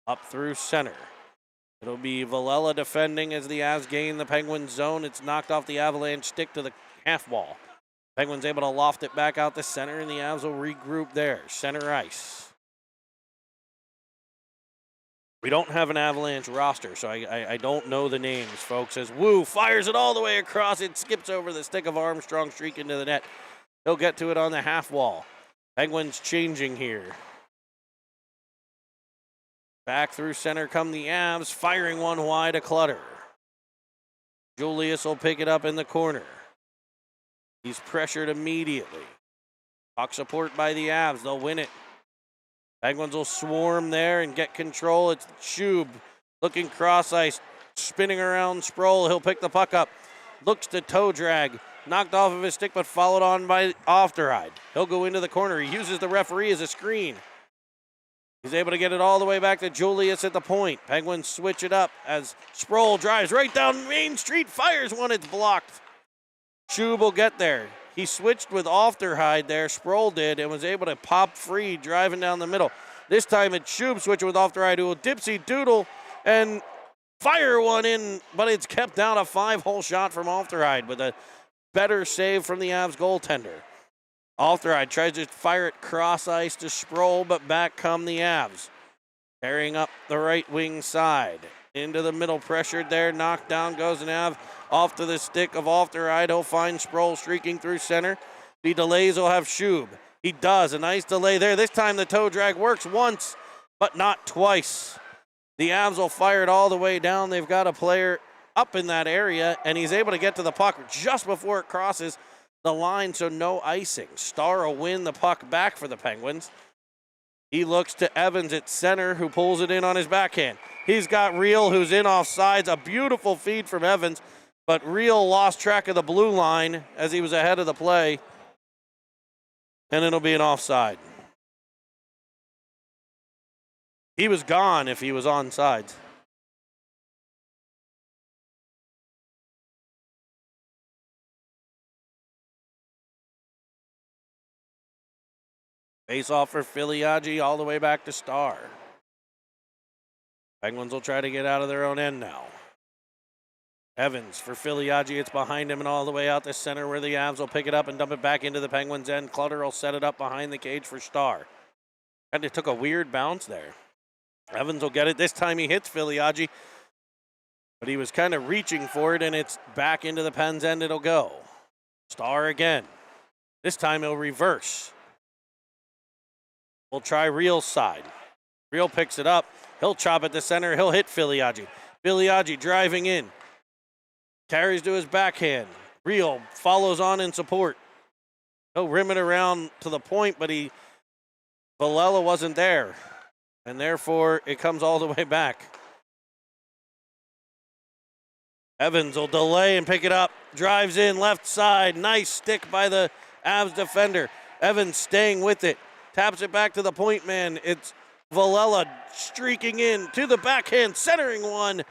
[SPEAKER 3] Up through center. It'll be Villela defending as the Avs gain the Penguins zone. It's knocked off the Avalanche stick to the half wall. Penguins able to loft it back out the center, and the Avs will regroup there. Center ice. We don't have an Avalanche roster, so I don't know the names, folks. As Wu fires it all the way across, it skips over the stick of Armstrong, streak into the net. He'll get to it on the half wall. Penguins changing here. Back through center come the Avs, firing one wide to Clutter. Julius will pick it up in the corner. He's pressured immediately. Puck support by the Avs. They'll win it. Penguins will swarm there and get control. It's Schub looking cross ice, spinning around Sproul. He'll pick the puck up. Looks to toe drag. Knocked off of his stick, but followed on by Ofteride. He'll go into the corner. He uses the referee as a screen. He's able to get it all the way back to Julius at the point. Penguins switch it up as Sproul drives right down Main Street, fires one, it's blocked. Schub will get there. He switched with Ofterhide there, Sproul did, and was able to pop free driving down the middle. This time it's Schub switching with Ofterhide, who will dipsy doodle and fire one in, but it's kept down. A 5-hole shot from Ofterhide with a better save from the Avs goaltender. Ofterhide tries to fire it cross ice to Sproul, but back come the Avs. Carrying up the right wing side. Into the middle, pressured there, knocked down goes an Av. Off to the stick of Ofterhide. He'll find Sproul streaking through center. He delays, he'll have Schub. He does, a nice delay there. This time the toe drag works once, but not twice. The Avs will fire it all the way down. They've got a player up in that area, and he's able to get to the puck just before it crosses the line, so no icing. Starr will win the puck back for the Penguins. He looks to Evans at center, who pulls it in on his backhand. He's got Reel, who's in offsides. A beautiful feed from Evans, but Reel lost track of the blue line as he was ahead of the play, and it'll be an offside. He was gone if he was onside. Face off for Filiaggi all the way back to Starr. Penguins will try to get out of their own end now. Evans for Filiaggi. It's behind him and all the way out the center where the Avs will pick it up and dump it back into the Penguins' end. Clutter will set it up behind the cage for Starr. And it took a weird bounce there. Evans will get it. This time he hits Filiaggi. But he was kind of reaching for it, and it's back into the Pens' end it'll go. Starr again. This time he'll reverse. We'll try Reel's side. Reel picks it up. He'll chop it to center. He'll hit Filiaggi. Filiaggi driving in. Carries to his backhand. Reel follows on in support. He'll rim it around to the point, but Villela wasn't there. And therefore, it comes all the way back. Evans will delay and pick it up. Drives in left side. Nice stick by the Avs defender. Evans staying with it. Taps it back to the point man. It's Villela streaking in to the backhand, centering one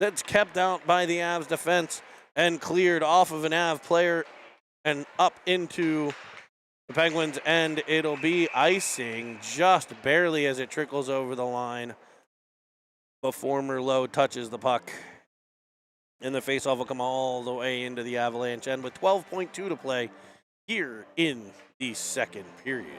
[SPEAKER 3] that's kept out by the Avs defense and cleared off of an Av player and up into the Penguins, and it'll be icing just barely as it trickles over the line before Merlot touches the puck. And the faceoff will come all the way into the Avalanche end with 12.2 to play here in the second period.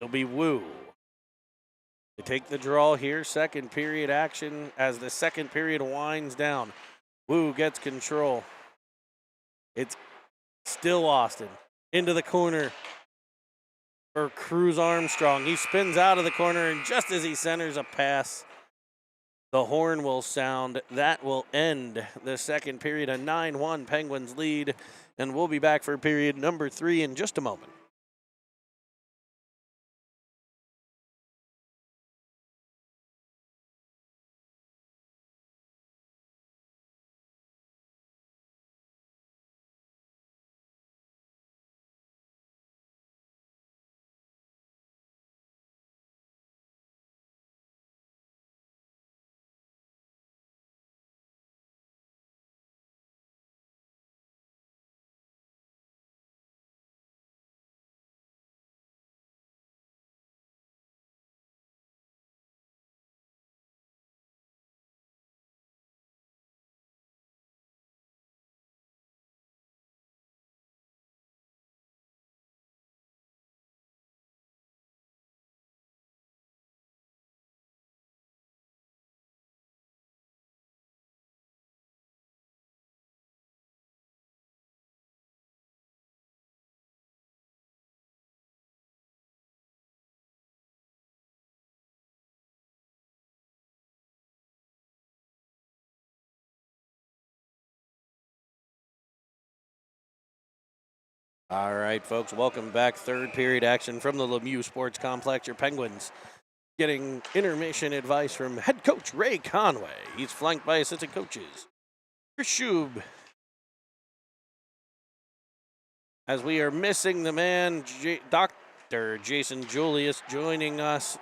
[SPEAKER 3] It'll be Wu. They take the draw here. Second period action as the second period winds down. Wu gets control. It's still Austin. Into the corner for Cruz Armstrong. He spins out of the corner, and just as he centers a pass, the horn will sound. That will end the second period. A 9-1 Penguins lead, and we'll be back for period number 3 in just a moment. All right, folks, welcome back. Third period action from the Lemieux Sports Complex. Your Penguins getting intermission advice from head coach Ray Conway. He's flanked by assistant coaches Chris Schub. As we are missing the man, Dr. Jason Julius joining us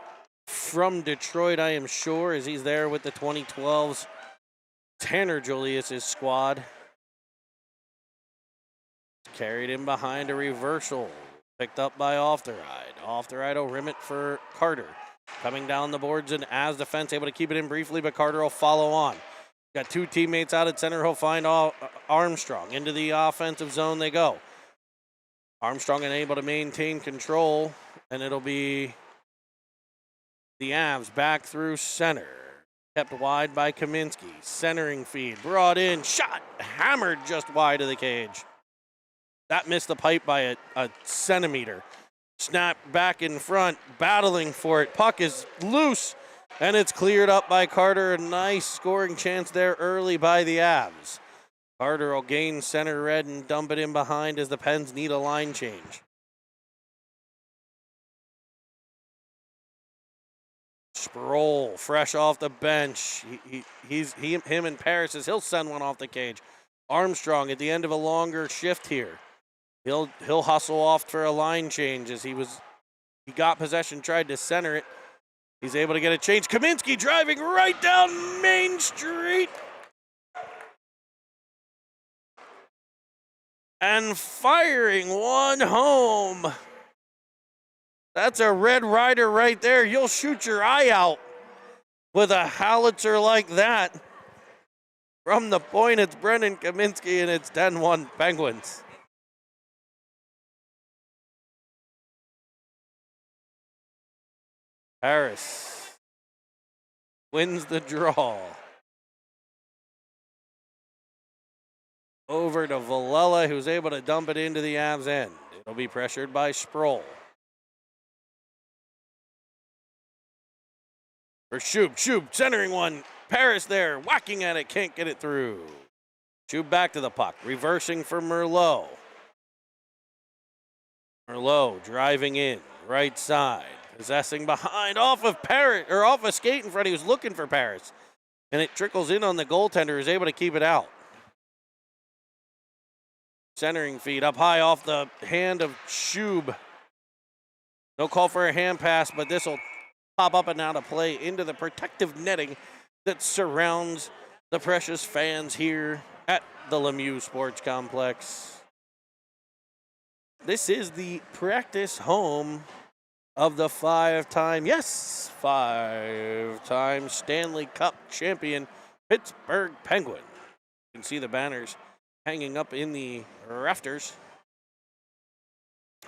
[SPEAKER 3] from Detroit, I am sure, as he's there with the 2012's Tanner Julius's squad. Carried in behind a reversal. Picked up by Off the Ride. Off the Ride will rim it for Carter. Coming down the boards and as defense able to keep it in briefly, but Carter will follow on. Got two teammates out at center. He'll find Armstrong. Into the offensive zone they go. Armstrong unable to maintain control, and it'll be the Avs back through center. Kept wide by Kaminsky. Centering feed. Brought in. Shot. Hammered just wide of the cage. That missed the pipe by a centimeter. Snap back in front, battling for it. Puck is loose, and it's cleared up by Carter. A nice scoring chance there early by the Avs. Carter will gain center red and dump it in behind as the Pens need a line change. Sproul, fresh off the bench. Him and Paris, he'll send one off the cage. Armstrong at the end of a longer shift here. He'll hustle off for a line change as he got possession, tried to center it. He's able to get a change. Kaminsky driving right down Main Street. And firing one home. That's a Red Rider right there. You'll shoot your eye out with a howitzer like that. From the point, it's Brendan Kaminsky, and it's 10-1 Penguins. Harris wins the draw. Over to Villela, who's able to dump it into the Avs end. It'll be pressured by Sproul. For Schub, centering one. Paris there, whacking at it, can't get it through. Schub back to the puck, reversing for Merlot. Merlot driving in, right side. Possessing behind, off of Paris, or off a skate in front. He was looking for Paris. And it trickles in on the goaltender, who's able to keep it out. Centering feed up high off the hand of Schub. No call for a hand pass, but this will pop up and out of play into the protective netting that surrounds the precious fans here at the Lemieux Sports Complex. This is the practice home of the five-time Stanley Cup champion Pittsburgh Penguins. You can see the banners hanging up in the rafters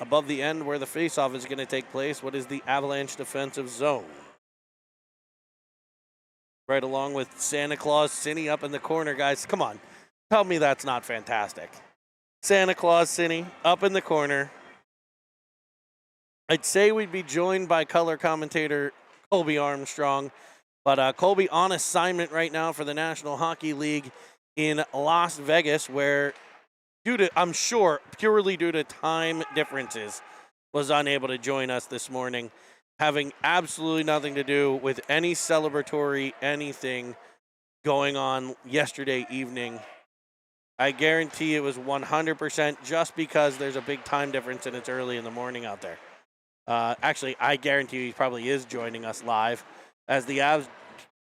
[SPEAKER 3] above the end where the faceoff is going to take place. What is the Avalanche defensive zone? right along with Santa Claus Cine up in the corner, guys. Come on, tell me that's not fantastic. Santa Claus Cine up in the corner. I'd say we'd be joined by color commentator Colby Armstrong, but Colby on assignment right now for the National Hockey League in Las Vegas, where I'm sure purely due to time differences, was unable to join us this morning, having absolutely nothing to do with any celebratory anything going on yesterday evening. I guarantee it was 100% just because there's a big time difference and it's early in the morning out there. Actually, I guarantee he probably is joining us live. As the Avs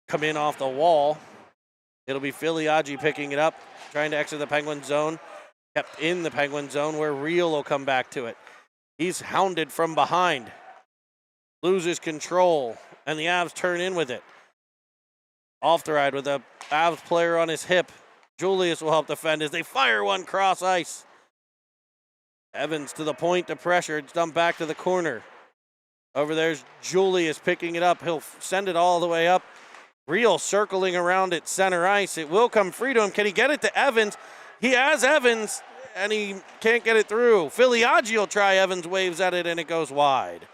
[SPEAKER 3] come in off the wall, it'll be Filiaggi picking it up, trying to exit the Penguin zone. Kept in the Penguin zone where Real will come back to it. He's hounded from behind. Loses control, and the Avs turn in with it. Off the ride with a Avs player on his hip. Julius will help defend as they fire one cross ice. Evans to the point to pressure. It's dumped back to the corner. Over there's Julius picking it up. He'll send it all the way up. Real circling around at center ice. It will come free to him. Can he get it to Evans? He has Evans, and he can't get it through. Filiaggi will try. Evans waves at it, and it goes wide.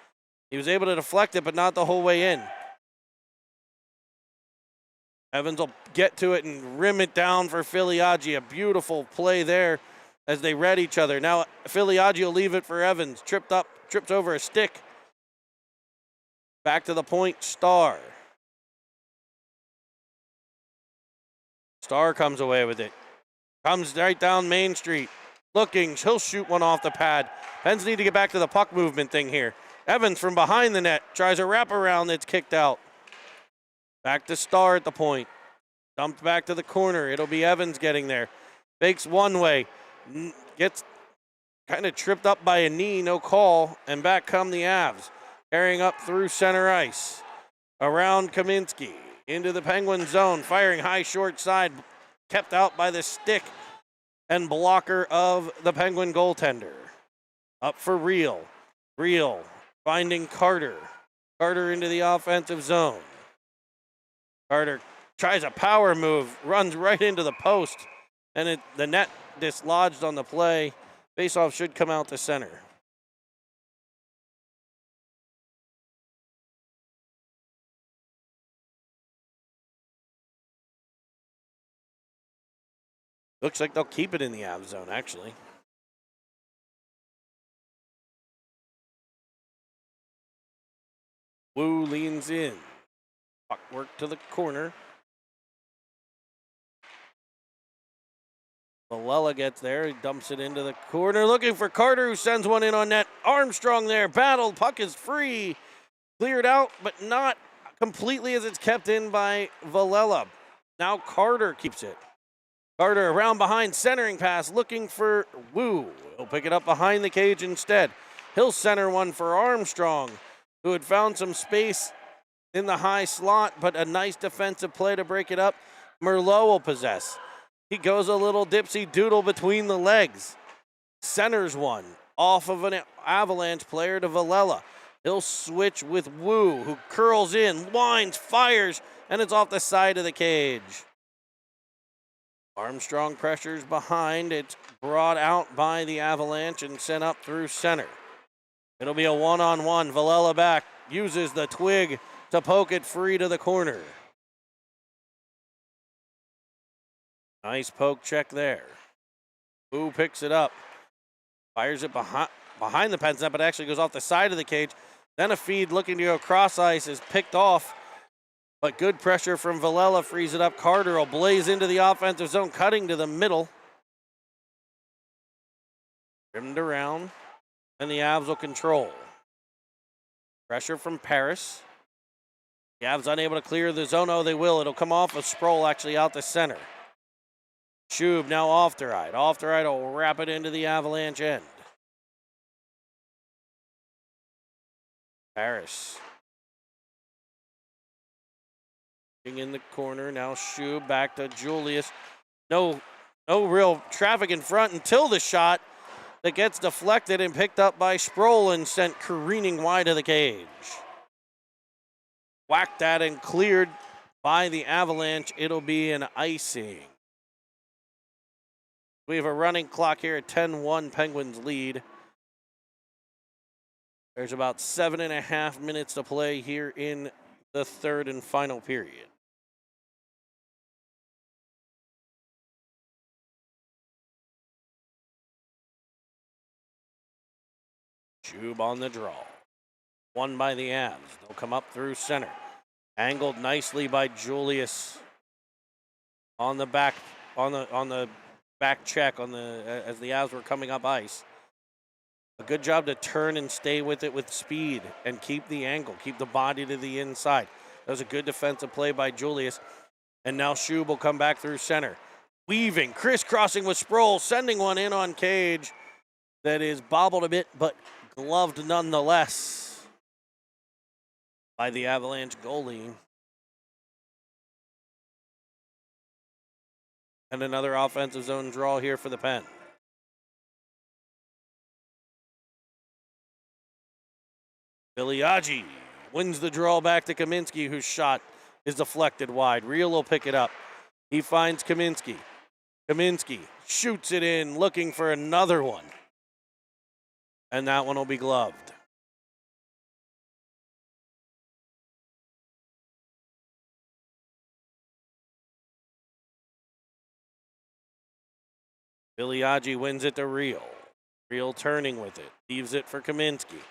[SPEAKER 3] He was able to deflect it, but not the whole way in. Evans will get to it and rim it down for Filiaggi. A beautiful play there as they read each other. Now Filiaggi will leave it for Evans. Trips over a stick. Back to the point, Starr. Starr comes away with it. Comes right down Main Street. Looking, he'll shoot one off the pad. Pens need to get back to the puck movement thing here. Evans from behind the net tries a wraparound that's kicked out. Back to Starr at the point. Dumped back to the corner. It'll be Evans getting there. Fakes one way. Gets kind of tripped up by a knee, no call, and back come the Avs. Carrying up through center ice. Around Kaminsky. Into the Penguin zone. Firing high short side. Kept out by the stick and blocker of the Penguin goaltender. Up for Real. Real finding Carter. Carter into the offensive zone. Carter tries a power move. Runs right into the post. And the net dislodged on the play. Faceoff should come out to center. Looks like they'll keep it in the Av zone, actually. Wu leans in. Puck work to the corner. Valella gets there. He dumps it into the corner. Looking for Carter, who sends one in on net. Armstrong there. Battled. Puck is free. Cleared out, but not completely as it's kept in by Valella. Now Carter keeps it. Carter around behind, centering pass, looking for Wu. He'll pick it up behind the cage instead. He'll center one for Armstrong, who had found some space in the high slot, but a nice defensive play to break it up. Merlot will possess. He goes a little dipsy doodle between the legs. Centers one off of an Avalanche player to Valella. He'll switch with Wu, who curls in, winds, fires, and it's off the side of the cage. Armstrong pressures behind. It's brought out by the Avalanche and sent up through center. It'll be a one-on-one. Valella back. Uses the twig to poke it free to the corner. Nice poke check there. Wu picks it up. Fires it behind the Pens net, but actually goes off the side of the cage. Then a feed looking to go cross ice is picked off. But good pressure from Valella frees it up. Carter will blaze into the offensive zone, cutting to the middle. Trimmed around, and the Avs will control. Pressure from Paris. The Avs unable to clear the zone. Oh, they will. It'll come off of Sproul, actually out the center. Schub now off the right. Off the right will wrap it into the Avalanche end. Paris. In the corner, now Schub back to Julius. No real traffic in front until the shot that gets deflected and picked up by Sproul and sent careening wide of the cage. Whacked that and cleared by the Avalanche. It'll be an icing. We have a running clock here at 10-1, Penguins lead. There's about 7.5 minutes to play here in the third and final period. Schub on the draw. Won by the Avs. They'll come up through center. Angled nicely by Julius on the back on the back check as the Avs were coming up ice. A good job to turn and stay with it with speed and keep the angle, keep the body to the inside. That was a good defensive play by Julius. And now Schub will come back through center. Weaving, crisscrossing with Sproul, sending one in on Cage that is bobbled a bit, but gloved nonetheless by the Avalanche goalie. And another offensive zone draw here for the Pen. Viliaggi wins the draw back to Kaminsky, whose shot is deflected wide. Reel will pick it up. He finds Kaminsky. Kaminsky shoots it in, looking for another one. And that one will be gloved. Viliaggi wins it to Reel. Reel turning with it. Leaves it for Kaminsky.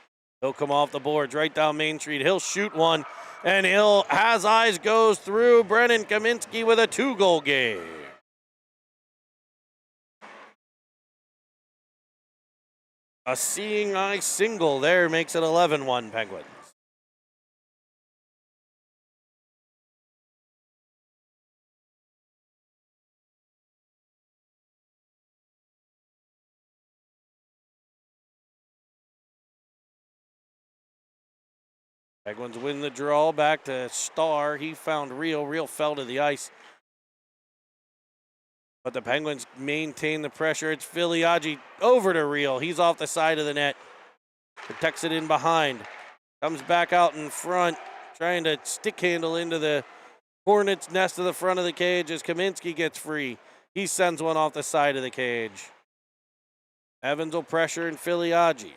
[SPEAKER 3] He'll come off the boards right down Main Street. He'll shoot one, and he'll has eyes goes through Brennan Kaminsky with a 2-goal game. A seeing eye single there makes it 11-1 Penguins. Penguins win the draw back to Starr. He found Reel. Reel fell to the ice. But the Penguins maintain the pressure. It's Viliaggi over to Reel. He's off the side of the net. Protects it in behind. Comes back out in front. Trying to stick handle into the Hornets' nest to the front of the cage as Kaminsky gets free. He sends one off the side of the cage. Evans will pressure and Viliaggi.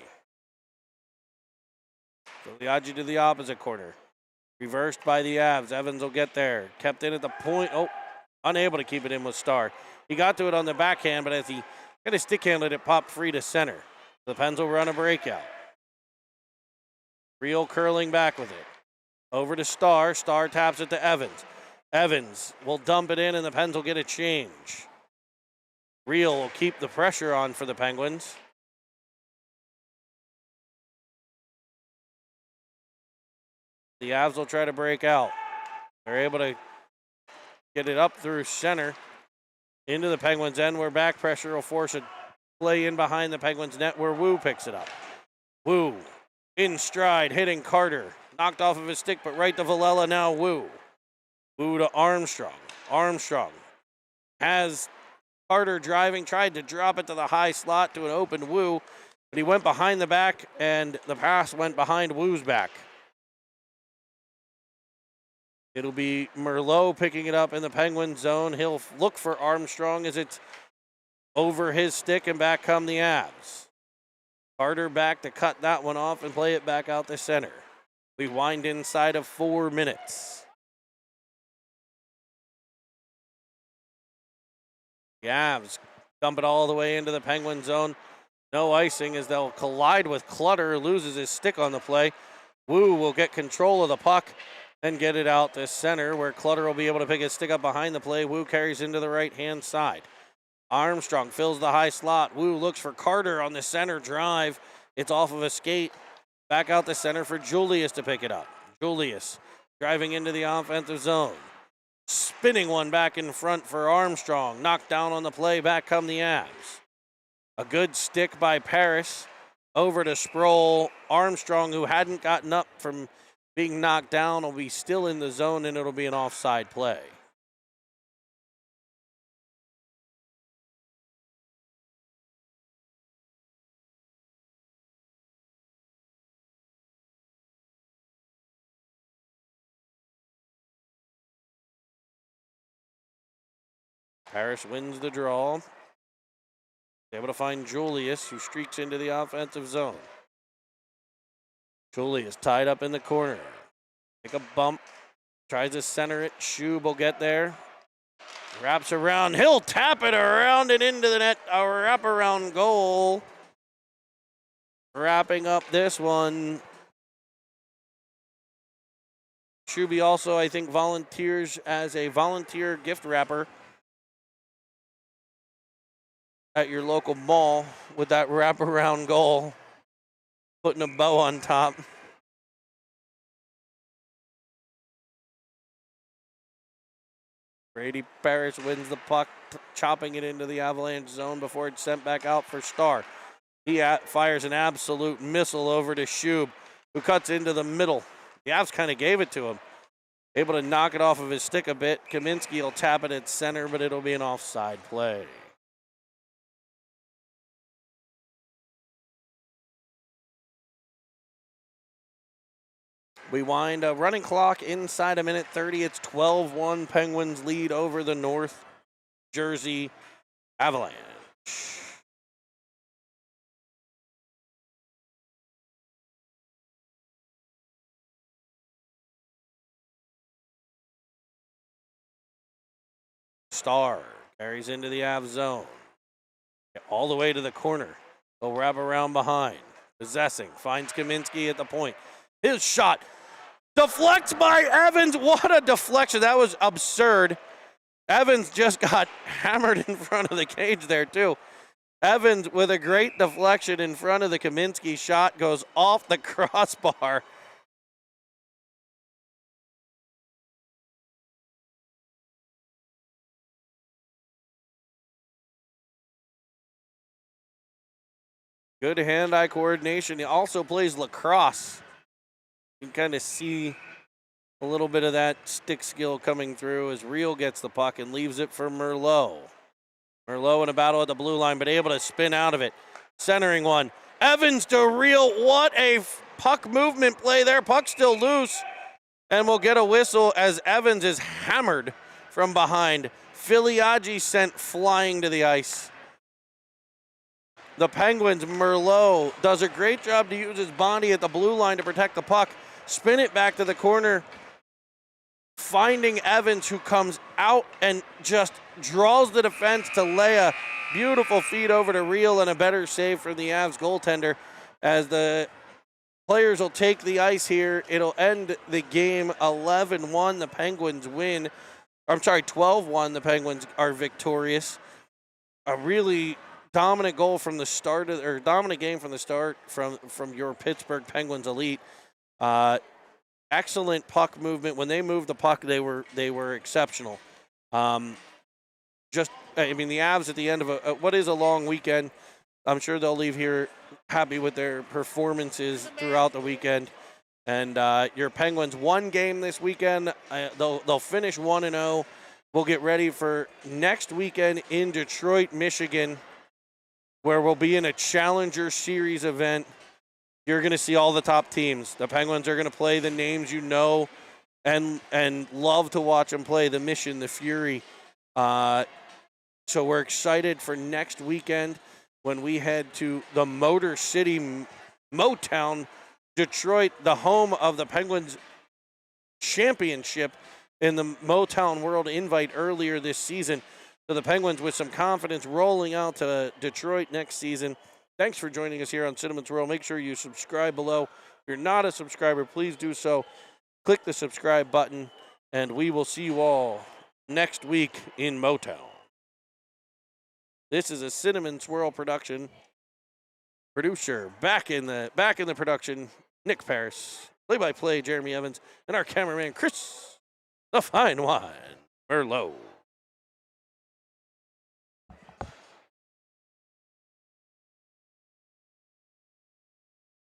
[SPEAKER 3] Viliaggi to the opposite corner. Reversed by the Avs. Evans will get there. Kept in at the point. Oh, unable to keep it in with Starr. He got to it on the backhand, but as he kind of stick handled it, popped free to center. The Pens will run a breakout. Reel curling back with it. Over to Starr. Starr taps it to Evans. Evans will dump it in, and the Pens will get a change. Reel will keep the pressure on for the Penguins. The Avs will try to break out. They're able to get it up through center into the Penguins' end, where back pressure will force a play in behind the Penguins' net, where Wu picks it up. Wu in stride, hitting Carter. Knocked off of his stick, but right to Villela now. Wu. Wu to Armstrong. Armstrong has Carter driving, tried to drop it to the high slot to an open Wu, but he went behind the back, and the pass went behind Wu's back. It'll be Merlot picking it up in the Penguin zone. He'll look for Armstrong as it's over his stick, and back come the Avs. Carter back to cut that one off and play it back out the center. We wind inside of 4 minutes. The Avs dump it all the way into the Penguin zone. No icing as they'll collide with Clutter, loses his stick on the play. Wu will get control of the puck and get it out to center, where Clutter will be able to pick his stick up behind the play. Wu carries into the right-hand side. Armstrong fills the high slot. Wu looks for Carter on the center drive. It's off of a skate. Back out the center for Julius to pick it up. Julius driving into the offensive zone. Spinning one back in front for Armstrong. Knocked down on the play. Back come the Avs. A good stick by Paris. Over to Sproul. Armstrong, who hadn't gotten up from being knocked down, will be still in the zone, and it'll be an offside play. Parrish wins the draw. Able to find Julius, who streaks into the offensive zone. Julius tied up in the corner. Take a bump. Tries to center it. Shub will get there. Wraps around. He'll tap it around and into the net. A wraparound goal. Wrapping up this one. Shuby also, I think, volunteers as a volunteer gift wrapper at your local mall with that wraparound goal, putting a bow on top. Brady Parrish wins the puck, chopping it into the Avalanche zone before it's sent back out for Starr. He fires an absolute missile over to Shub, who cuts into the middle. The Avs kind of gave it to him. Able to knock it off of his stick a bit. Kaminsky will tap it at center, but it'll be an offside play. We wind a running clock inside a minute 30. It's 12-1. Penguins lead over the North Jersey Avalanche. Starr carries into the Av zone. All the way to the corner. He'll wrap around behind. Possessing. Finds Kaminsky at the point. His shot deflects by Evans. What a deflection. That was absurd. Evans just got hammered in front of the cage there, too. Evans with a great deflection in front of the Kaminsky shot goes off the crossbar. Good hand-eye coordination. He also plays lacrosse. You can kind of see a little bit of that stick skill coming through as Reel gets the puck and leaves it for Merlot. Merlot in a battle at the blue line, but able to spin out of it. Centering one. Evans to Reel. What a puck movement play there. Puck still loose. And we'll get a whistle as Evans is hammered from behind. Filiaggi sent flying to the ice. The Penguins, Merlot, does a great job to use his body at the blue line to protect the puck. Spin it back to the corner. Finding Evans, who comes out and just draws the defense to lay a beautiful feed over to Reel, and a better save from the Avs goaltender as the players will take the ice here. It'll end the game 11-1. The Penguins win. I'm sorry, 12-1. The Penguins are victorious. A really dominant goal from the start, or dominant game from the start from your Pittsburgh Penguins elite. Excellent puck movement. When they moved the puck, they were exceptional. The Avs at the end of what is a long weekend, I'm sure they'll leave here happy with their performances throughout the weekend. And your Penguins, one game this weekend. They'll finish 1-0. We'll get ready for next weekend in Detroit, Michigan, where we'll be in a Challenger Series event. You're going to see all the top teams. The Penguins are going to play the names you know and love to watch them play, the Mission, the Fury. So we're excited for next weekend when we head to the Motor City, Motown, Detroit, the home of the Penguins championship in the Motown World Invite earlier this season. So the Penguins with some confidence rolling out to Detroit next season. Thanks for joining us here on Cinnamon's World. Make sure you subscribe below. If you're not a subscriber, please do so. Click the subscribe button, and we will see you all next week in Motown. This is a Cinnamon Swirl production. Producer back in the production, Nick Paris. Play-by-play, Jeremy Evans, and our cameraman, Chris, the Fine Wine Merlot.